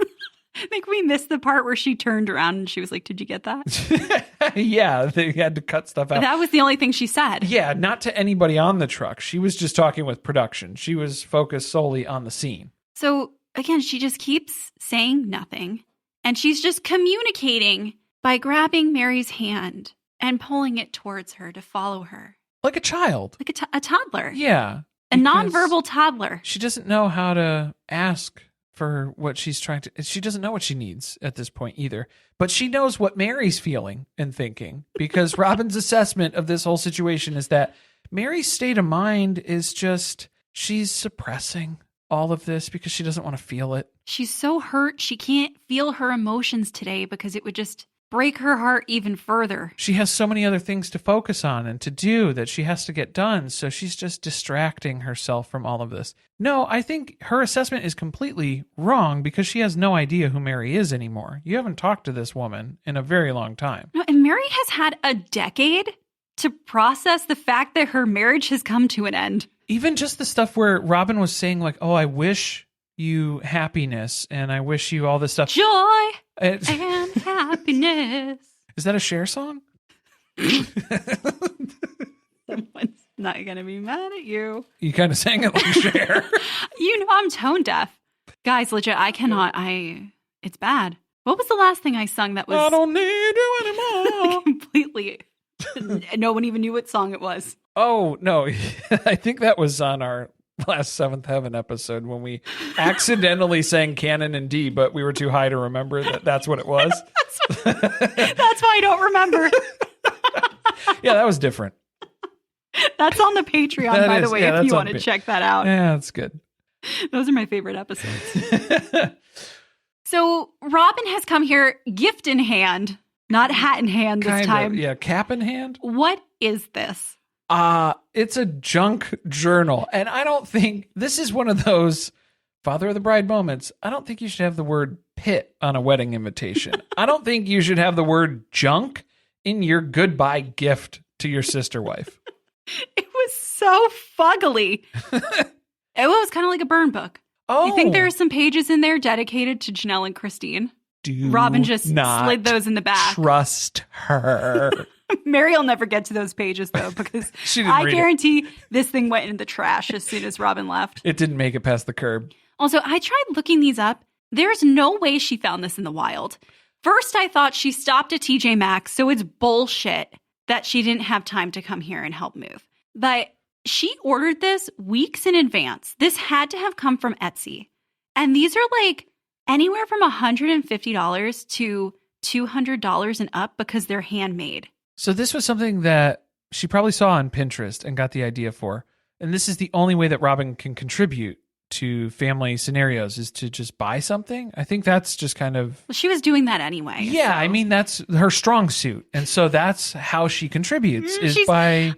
I think we missed the part where she turned around and she was like, "Did you get that?" Yeah, they had to cut stuff out. That was the only thing she said. Yeah, not to anybody on the truck. She was just talking with production. She was focused solely on the scene. So again, she just keeps saying nothing. And she's just communicating by grabbing Meri's hand and pulling it towards her to follow her. Like a child. Like a toddler. Yeah. A nonverbal toddler. She doesn't know how to ask for what she's trying to... She doesn't know what she needs at this point either. But she knows what Meri's feeling and thinking. Because Robyn's assessment of this whole situation is that Meri's state of mind is just... She's suppressing all of this because she doesn't want to feel it. She's so hurt she can't feel her emotions today because it would just break her heart even further. She has so many other things to focus on and to do that she has to get done. So she's just distracting herself from all of this. No, I think her assessment is completely wrong because she has no idea who Meri is anymore. You haven't talked to this woman in a very long time. No, and Meri has had a decade to process the fact that her marriage has come to an end. Even just the stuff where Robyn was saying like, oh, I wish you happiness and I wish you all this stuff. Joy and happiness. Is that a Cher song? Someone's not going to be mad at you. You kind of sang it like Cher. You know I'm tone deaf. Guys, legit, I cannot. It's bad. What was the last thing I sung that was... I don't need you anymore. Completely. No one even knew what song it was. Oh, no. I think that was on our last Seventh Heaven episode when we accidentally sang Canon in D, but we were too high to remember that that's what it was. That's why I don't remember. Yeah, that was different. That's on the Patreon, That by is, the way, yeah, if you that's want on to check that out. Yeah, that's good. Those are my favorite episodes. So Robyn has come here gift in hand, not hat in hand this Kind time. of, yeah, cap in hand. What is this? It's a junk journal. And I don't think this is one of those father of the bride moments. I don't think you should have the word pit on a wedding invitation. I don't think you should have the word junk in your goodbye gift to your sister wife. It was so fuggly. It was kind of like a burn book. Oh, You think there are some pages in there dedicated to Janelle and Christine? Robyn just slid those in the back. Trust her. Meri will never get to those pages, though, because She didn't I read it. guarantee this thing went in the trash as soon as Robyn left. It didn't make it past the curb. Also, I tried looking these up. There's no way she found this in the wild. First, I thought she stopped at TJ Maxx, so it's bullshit that she didn't have time to come here and help move. But she ordered this weeks in advance. This had to have come from Etsy. And these are like anywhere from $150 to $200 and up because they're handmade. So this was something that she probably saw on Pinterest and got the idea for. And this is the only way that Robyn can contribute to family scenarios is to just buy something. I think that's just kind of... Well, she was doing that anyway. Yeah, so. I mean, that's her strong suit. And so that's how she contributes is by...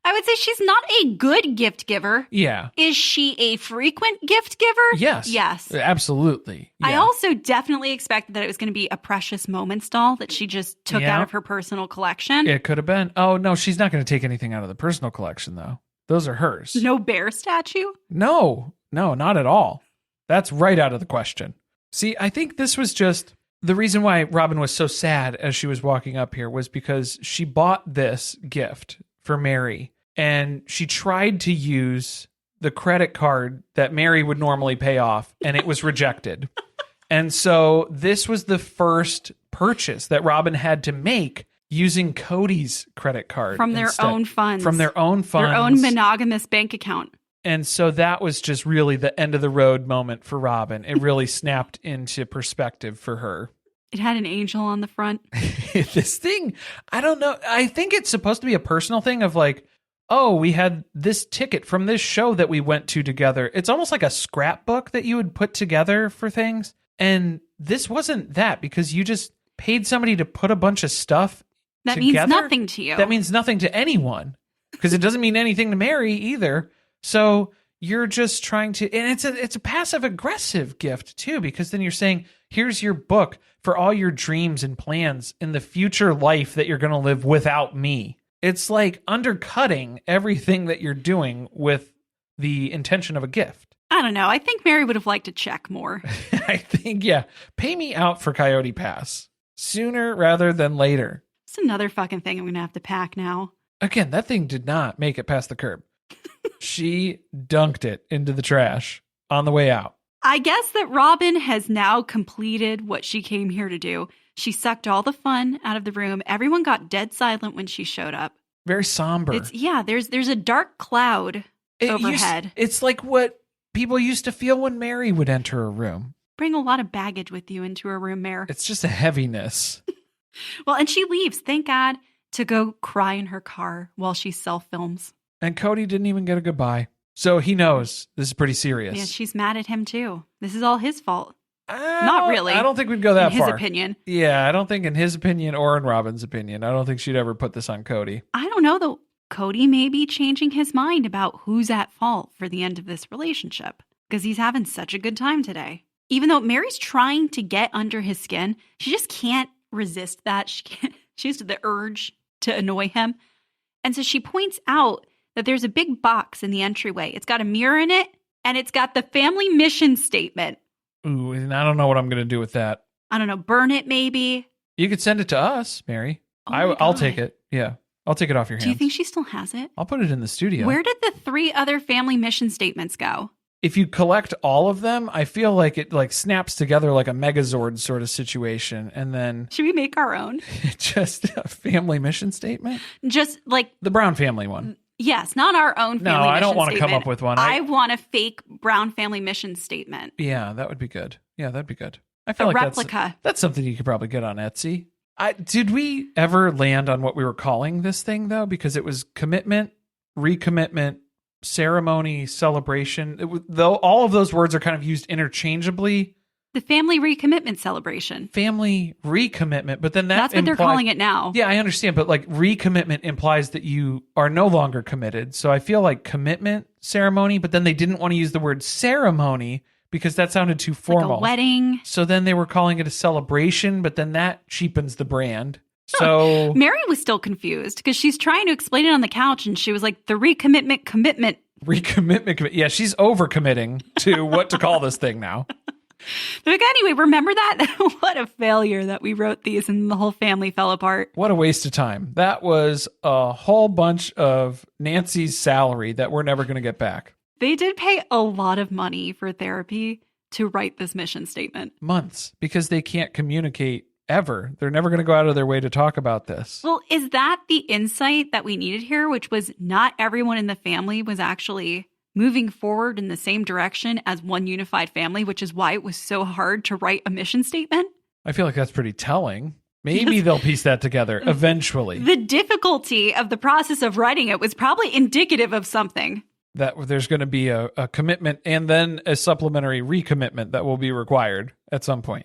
I would say she's not a good gift giver. Yeah. Is she a frequent gift giver? Yes. Yes. Absolutely. Yeah. I also definitely expected that it was going to be a Precious Moments doll that she just took out of her personal collection. It could have been. Oh, no, she's not going to take anything out of the personal collection, though. Those are hers. No bear statue? No, not at all. That's right out of the question. See, I think this was just the reason why Robyn was so sad as she was walking up here was because she bought this gift for Meri and she tried to use the credit card that Meri would normally pay off and it was rejected. And so this was the first purchase that Robyn had to make using Kody's credit card. From their own funds. From their own funds. Their own monogamous bank account. And so that was just really the end of the road moment for Robyn. It really snapped into perspective for her. It had an angel on the front. This thing, I don't know. I think it's supposed to be a personal thing of like, oh, we had this ticket from this show that we went to together. It's almost like a scrapbook that you would put together for things. And this wasn't that because you just paid somebody to put a bunch of stuff that together. means nothing to you. That means nothing to anyone because it doesn't mean anything to Meri either. So you're just trying to, and it's a passive aggressive gift too, because then you're saying, here's your book for all your dreams and plans in the future life that you're going to live without me. It's like undercutting everything that you're doing with the intention of a gift. I don't know. I think Meri would have liked to check more. I think, yeah, pay me out for Coyote Pass sooner rather than later. It's another fucking thing I'm going to have to pack now. Again, that thing did not make it past the curb. She dunked it into the trash on the way out. I guess that Robyn has now completed what she came here to do. She sucked all the fun out of the room. Everyone got dead silent when she showed up. Very somber. There's a dark cloud overhead. It's like what people used to feel when Meri would enter a room. Bring a lot of baggage with you into a room, Meri. It's just a heaviness. Well, and she leaves, thank God, to go cry in her car while she self-films. And Kody didn't even get a goodbye. So he knows this is pretty serious. Yeah, she's mad at him too. This is all his fault. Not really. I don't think we'd go that in far. his opinion. Yeah, I don't think in his opinion or in Robyn's opinion. I don't think she'd ever put this on Kody. I don't know, though. Cody may be changing his mind about who's at fault for the end of this relationship because he's having such a good time today. Even though Meri's trying to get under his skin, she just can't resist that. She has the urge to annoy him. And so she points out that there's a big box in the entryway. It's got a mirror in it, and it's got the family mission statement. Ooh, and I don't know what I'm going to do with that. I don't know, burn it maybe? You could send it to us, Meri. Oh I'll take it. Yeah, I'll take it off your hands. Do you think she still has it? I'll put it in the studio. Where did the 3 other family mission statements go? If you collect all of them, I feel like it snaps together like a Megazord sort of situation. And then... Should we make our own? Just a family mission statement? Just like... The Brown family one. Yes, not our own family mission statement. No, I don't want to come up with one. I want a fake Brown family mission statement. Yeah, that would be good. Yeah, that'd be good. I feel a like replica. That's something you could probably get on Etsy. Did we ever land on what we were calling this thing, though? Because it was commitment, recommitment, ceremony, celebration. Though all of those words are kind of used interchangeably. The family recommitment celebration. Family recommitment, but then that's what they're calling it now. Yeah, I understand, but like recommitment implies that you are no longer committed. So I feel like commitment ceremony, but then they didn't want to use the word ceremony because that sounded too formal. Like a wedding. So then they were calling it a celebration, but then that cheapens the brand. So Meri was still confused because she's trying to explain it on the couch and she was like, the recommitment commitment. Recommitment. Yeah, she's overcommitting to what to call this thing now. Like, anyway, remember that? What a failure that we wrote these and the whole family fell apart. What a waste of time. That was a whole bunch of Nancy's salary that we're never going to get back. They did pay a lot of money for therapy to write this mission statement. Months, because they can't communicate ever. They're never going to go out of their way to talk about this. Well, is that the insight that we needed here, which was not everyone in the family was actually moving forward in the same direction as one unified family, which is why it was so hard to write a mission statement? I feel like that's pretty telling. Maybe they'll piece that together eventually. The difficulty of the process of writing it was probably indicative of something. That there's going to be a commitment and then a supplementary recommitment that will be required at some point.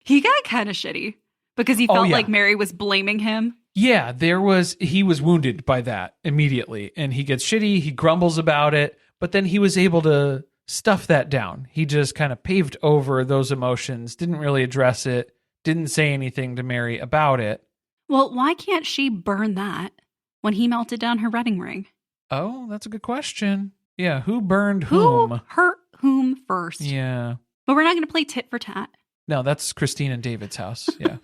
He got kind of shitty because he felt like Meri was blaming him. Yeah, he was wounded by that immediately. And he gets shitty, he grumbles about it, but then he was able to stuff that down. He just kind of paved over those emotions, didn't really address it, didn't say anything to Meri about it. Well, why can't she burn that when he melted down her wedding ring? Oh, that's a good question. Yeah, who burned whom? Who hurt whom first? Yeah. But we're not going to play tit for tat. No, that's Christine and David's house. Yeah.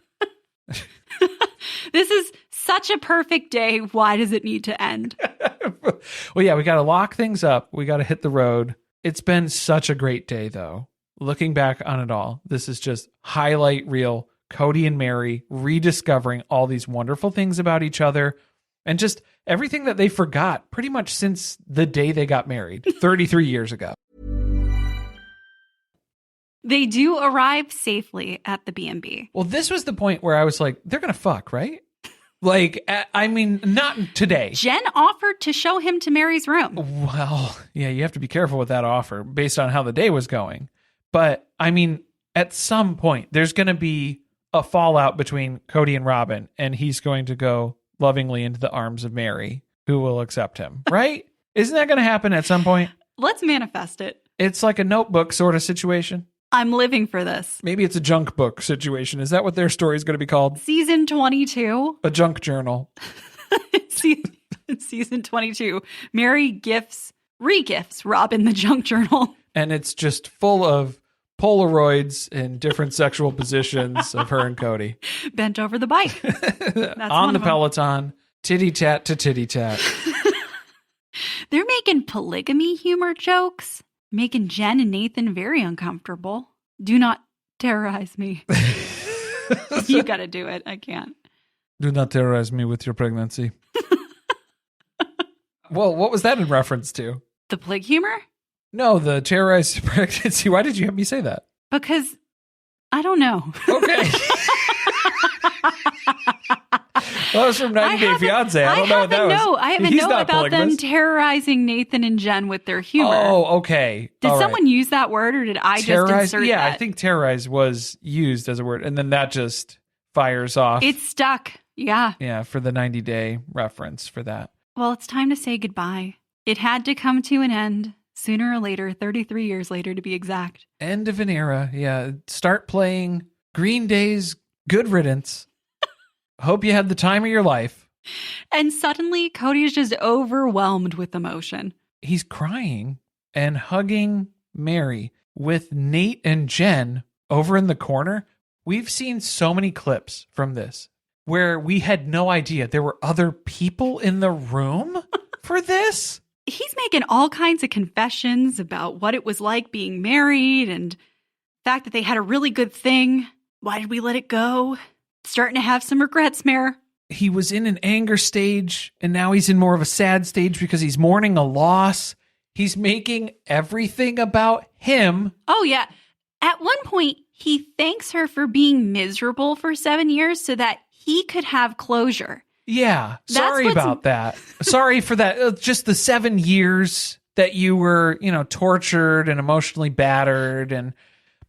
This is such a perfect day. Why does it need to end? Well, yeah, we got to lock things up. We got to hit the road. It's been such a great day, though. Looking back on it all, this is just highlight reel. Kody and Meri rediscovering all these wonderful things about each other and just everything that they forgot pretty much since the day they got married 33 years ago. They do arrive safely at the B&B. Well, this was the point where I was like, they're going to fuck, right? Like, I mean, not today. Jenn offered to show him to Meri's room. Well, yeah, you have to be careful with that offer based on how the day was going. But, I mean, at some point, there's going to be a fallout between Kody and Robyn, and he's going to go lovingly into the arms of Meri, who will accept him, right? Isn't that going to happen at some point? Let's manifest it. It's like a Notebook sort of situation. I'm living for this. Maybe it's a junk book situation. Is that what their story is going to be called? Season 22. A junk journal. Season 22. Meri re-gifts Robyn the junk journal. And it's just full of Polaroids in different sexual positions of her and Kody. Bent over the bike. On the Peloton. Titty tat to titty tat. They're making polygamy humor jokes. Making Jenn and Nathan very uncomfortable. Do not terrorize me. You got to do it. I can't. Do not terrorize me with your pregnancy. Well, what was that in reference to? The plig humor? No, the terrorized pregnancy. Why did you have me say that? Because I don't know. Okay. Well, that was from 90 Day Fiance. I don't know what that was. I have a note about them terrorizing Nathan and Jenn with their humor. Oh, okay. Did someone use that word, or did I just insert that? Yeah, I think terrorize was used as a word, and then that just fires off. It's stuck. Yeah. Yeah, for the 90-day reference for that. Well, it's time to say goodbye. It had to come to an end sooner or later, 33 years later to be exact. End of an era. Yeah. Start playing Green Day's Good Riddance. Hope you had the time of your life. And suddenly, Kody is just overwhelmed with emotion. He's crying and hugging Meri with Nate and Jenn over in the corner. We've seen so many clips from this where we had no idea there were other people in the room for this. He's making all kinds of confessions about what it was like being married and the fact that they had a really good thing. Why did we let it go? Starting to have some regrets, Meri. He was in an anger stage, and now he's in more of a sad stage because he's mourning a loss. He's making everything about him. Oh, yeah. At one point, he thanks her for being miserable for 7 years so that he could have closure. Yeah. Sorry about that. Sorry for that. Just the 7 years that you were, tortured and emotionally battered.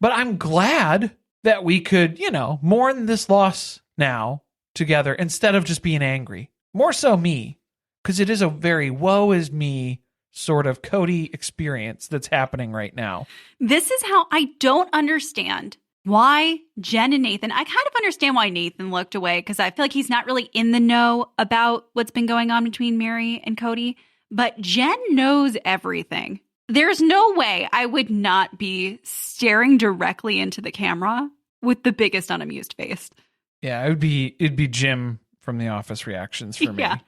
But I'm glad that we could, mourn this loss now together instead of just being angry. More so me, because it is a very woe is me sort of Kody experience that's happening right now. This is how I don't understand why Jenn and Nathan, I kind of understand why Nathan looked away, because I feel like he's not really in the know about what's been going on between Meri and Kody, but Jenn knows everything. There's no way I would not be staring directly into the camera with the biggest unamused face. Yeah, it'd be Jim from The Office reactions for me. Yeah.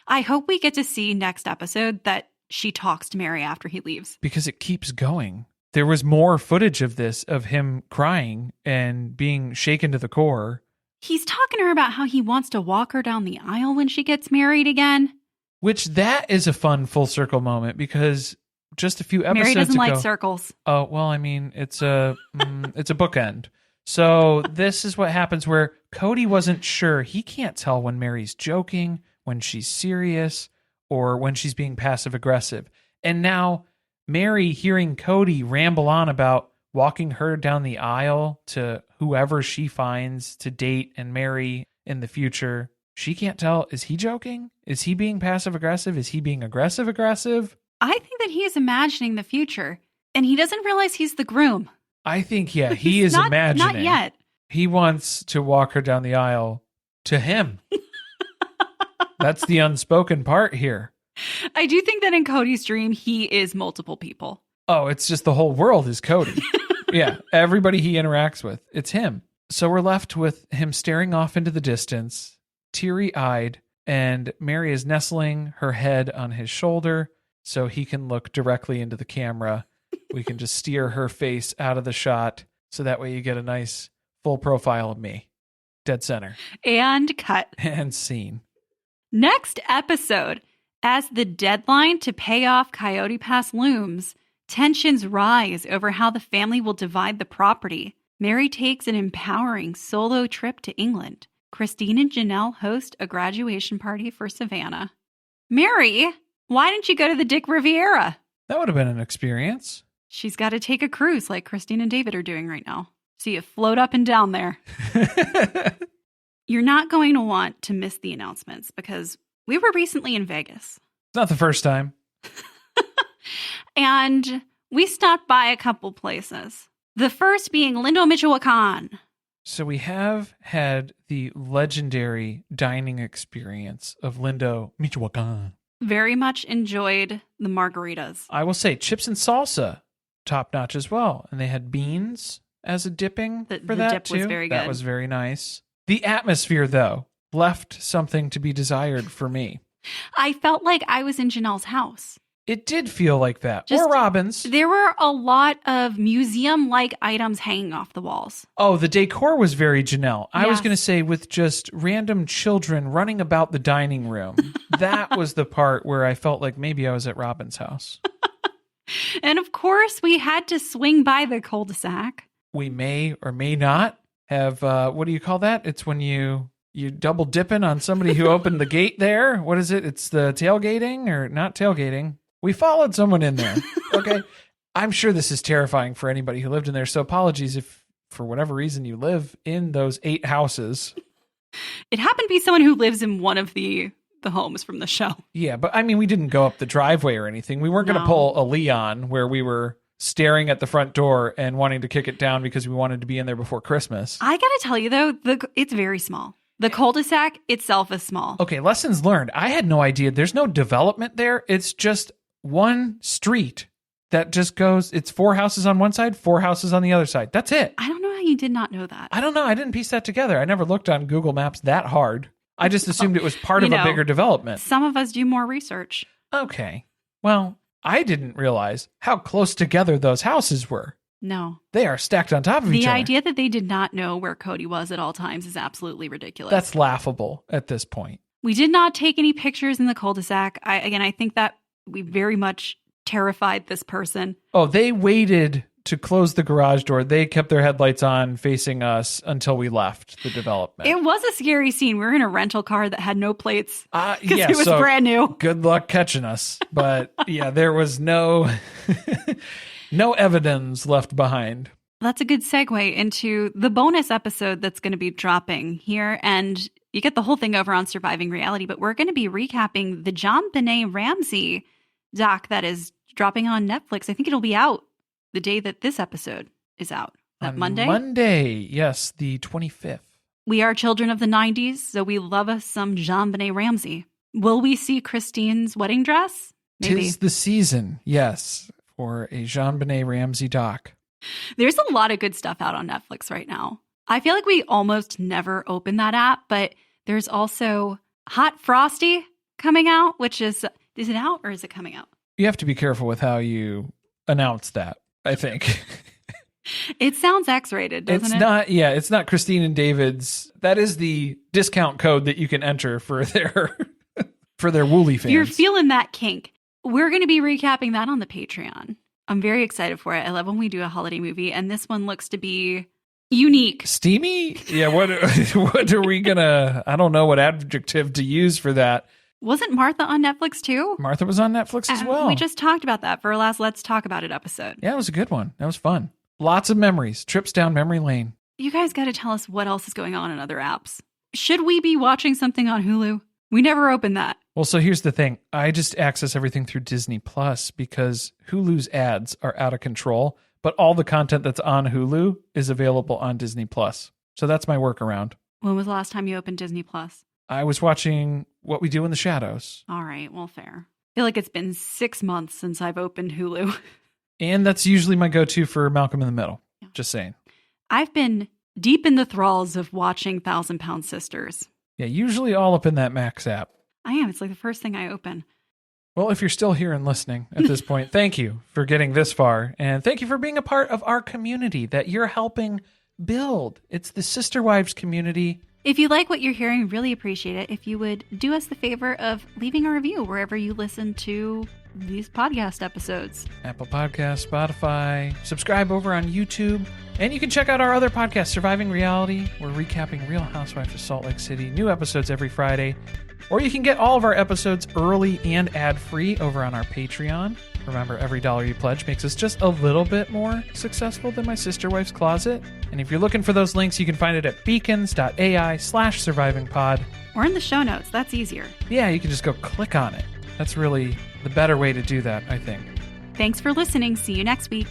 I hope we get to see next episode that she talks to Meri after he leaves. Because it keeps going. There was more footage of this, of him crying and being shaken to the core. He's talking to her about how he wants to walk her down the aisle when she gets married again. Which that is a fun full circle moment, because just a few episodes Meri doesn't ago, like circles. Oh, well, I mean, it's a bookend. So this is what happens where Kody wasn't sure. He can't tell when Meri's joking, when she's serious, or when she's being passive aggressive. And now Meri, hearing Kody ramble on about walking her down the aisle to whoever she finds to date and marry in the future, she can't tell. Is he joking? Is he being passive aggressive? Is he being aggressive? I think that he is imagining the future, and he doesn't realize he's the groom. I think, yeah, he is imagining. Not yet. He wants to walk her down the aisle to him. That's the unspoken part here. I do think that in Kody's dream, he is multiple people. Oh, it's just the whole world is Kody. Yeah, everybody he interacts with, it's him. So we're left with him staring off into the distance, teary-eyed, and Meri is nestling her head on his shoulder so he can look directly into the camera. We can just steer her face out of the shot so that way you get a nice full profile of me. Dead center. And cut. And scene. Next episode, as the deadline to pay off Coyote Pass looms, tensions rise over how the family will divide the property. Meri takes an empowering solo trip to England. Christine and Janelle host a graduation party for Savannah. Meri, why didn't you go to the Dick Riviera? That would have been an experience. She's got to take a cruise like Christine and David are doing right now. So you float up and down there. You're not going to want to miss the announcements because we were recently in Vegas. It's not the first time. And we stopped by a couple places. The first being Lindo, Michoacan. So we have had the legendary dining experience of Lindo, Michoacan. Very much enjoyed the margaritas. I will say chips and salsa, top notch as well. And they had beans as a dipping for that dip too. Was very good. That was very nice. The atmosphere, though, left something to be desired for me. I felt like I was in Janelle's house. It did feel like that. Or Robyn's. There were a lot of museum-like items hanging off the walls. Oh, the decor was very Janelle. I was Yes. going to say with just random children running about the dining room. That was the part where I felt like maybe I was at Robyn's house. And of course, we had to swing by the cul-de-sac. We may or may not have, what do you call that? It's when you You double dipping on somebody who opened the gate there? What is it? It's the tailgating or not tailgating? We followed someone in there. Okay. I'm sure this is terrifying for anybody who lived in there. So apologies if for whatever reason you live in those 8 houses. It happened to be someone who lives in one of the homes from the show. Yeah, but I mean, we didn't go up the driveway or anything. We weren't going to pull a Leon where we were staring at the front door and wanting to kick it down because we wanted to be in there before Christmas. I got to tell you, though, it's very small. The cul-de-sac itself is small. Okay, lessons learned. I had no idea. There's no development there. It's just one street that just goes, it's 4 houses on one side, 4 houses on the other side. That's it. I don't know how you did not know that. I don't know. I didn't piece that together. I never looked on Google Maps that hard. I just assumed it was part of a bigger development. Some of us do more research. Okay. Well, I didn't realize how close together those houses were. No. They are stacked on top of each other. The idea that they did not know where Kody was at all times is absolutely ridiculous. That's laughable at this point. We did not take any pictures in the cul-de-sac. I think that we very much terrified this person. Oh, they waited to close the garage door. They kept their headlights on facing us until we left the development. It was a scary scene. We were in a rental car that had no plates because it was so brand new. Good luck catching us. But yeah, there was no evidence left behind. That's a good segue into the bonus episode that's going to be dropping here. And you get the whole thing over on Surviving Reality, but we're going to be recapping the JonBenet Ramsey doc that is dropping on Netflix. I think it'll be out the day that this episode is out. That Monday? Monday, yes, the 25th. We are children of the 90s, so we love us some JonBenet Ramsey. Will we see Christine's wedding dress? Maybe. 'Tis the season, yes, for a JonBenet Ramsey doc. There's a lot of good stuff out on Netflix right now. I feel like we almost never open that app, but there's also Hot Frosty coming out, which is it out or is it coming out? You have to be careful with how you announce that, I think. It sounds X-rated, doesn't it? It's not, yeah, it's not Christine and David's. That is the discount code that you can enter for their for their Wooly fans. If you're feeling that kink, we're going to be recapping that on the Patreon. I'm very excited for it. I love when we do a holiday movie, and this one looks to be unique. Steamy? Yeah, what are we gonna, I don't know what adjective to use for that. Wasn't Martha on Netflix too? Martha was on Netflix as well. We just talked about that for our last Let's Talk About It episode. Yeah, it was a good one. That was fun. Lots of memories. Trips down memory lane. You guys got to tell us what else is going on in other apps. Should we be watching something on Hulu? We never opened that. Well, so here's the thing. I just access everything through Disney Plus because Hulu's ads are out of control, but all the content that's on Hulu is available on Disney Plus. So that's my workaround. When was the last time you opened Disney Plus? I was watching What We Do in the Shadows. All right, well, fair. I feel like it's been 6 months since I've opened Hulu. And that's usually my go-to for Malcolm in the Middle. Yeah. Just saying. I've been deep in the thralls of watching 1,000-Pound Sisters. Yeah, usually all up in that Max app. I am. It's like the first thing I open. Well, if you're still here and listening at this point, thank you for getting this far. And thank you for being a part of our community that you're helping build. It's the Sister Wives community. If you like what you're hearing, really appreciate it if you would do us the favor of leaving a review wherever you listen to these podcast episodes. Apple Podcasts, Spotify, subscribe over on YouTube. And you can check out our other podcast, Surviving Reality. We're recapping Real Housewives of Salt Lake City. New episodes every Friday. Or you can get all of our episodes early and ad-free over on our Patreon. Remember, every $1 you pledge makes us just a little bit more successful than my sister wife's closet. And if you're looking for those links, you can find it at beacons.ai/survivingpod. Or in the show notes. That's easier. Yeah, you can just go click on it. That's really the better way to do that, I think. Thanks for listening. See you next week.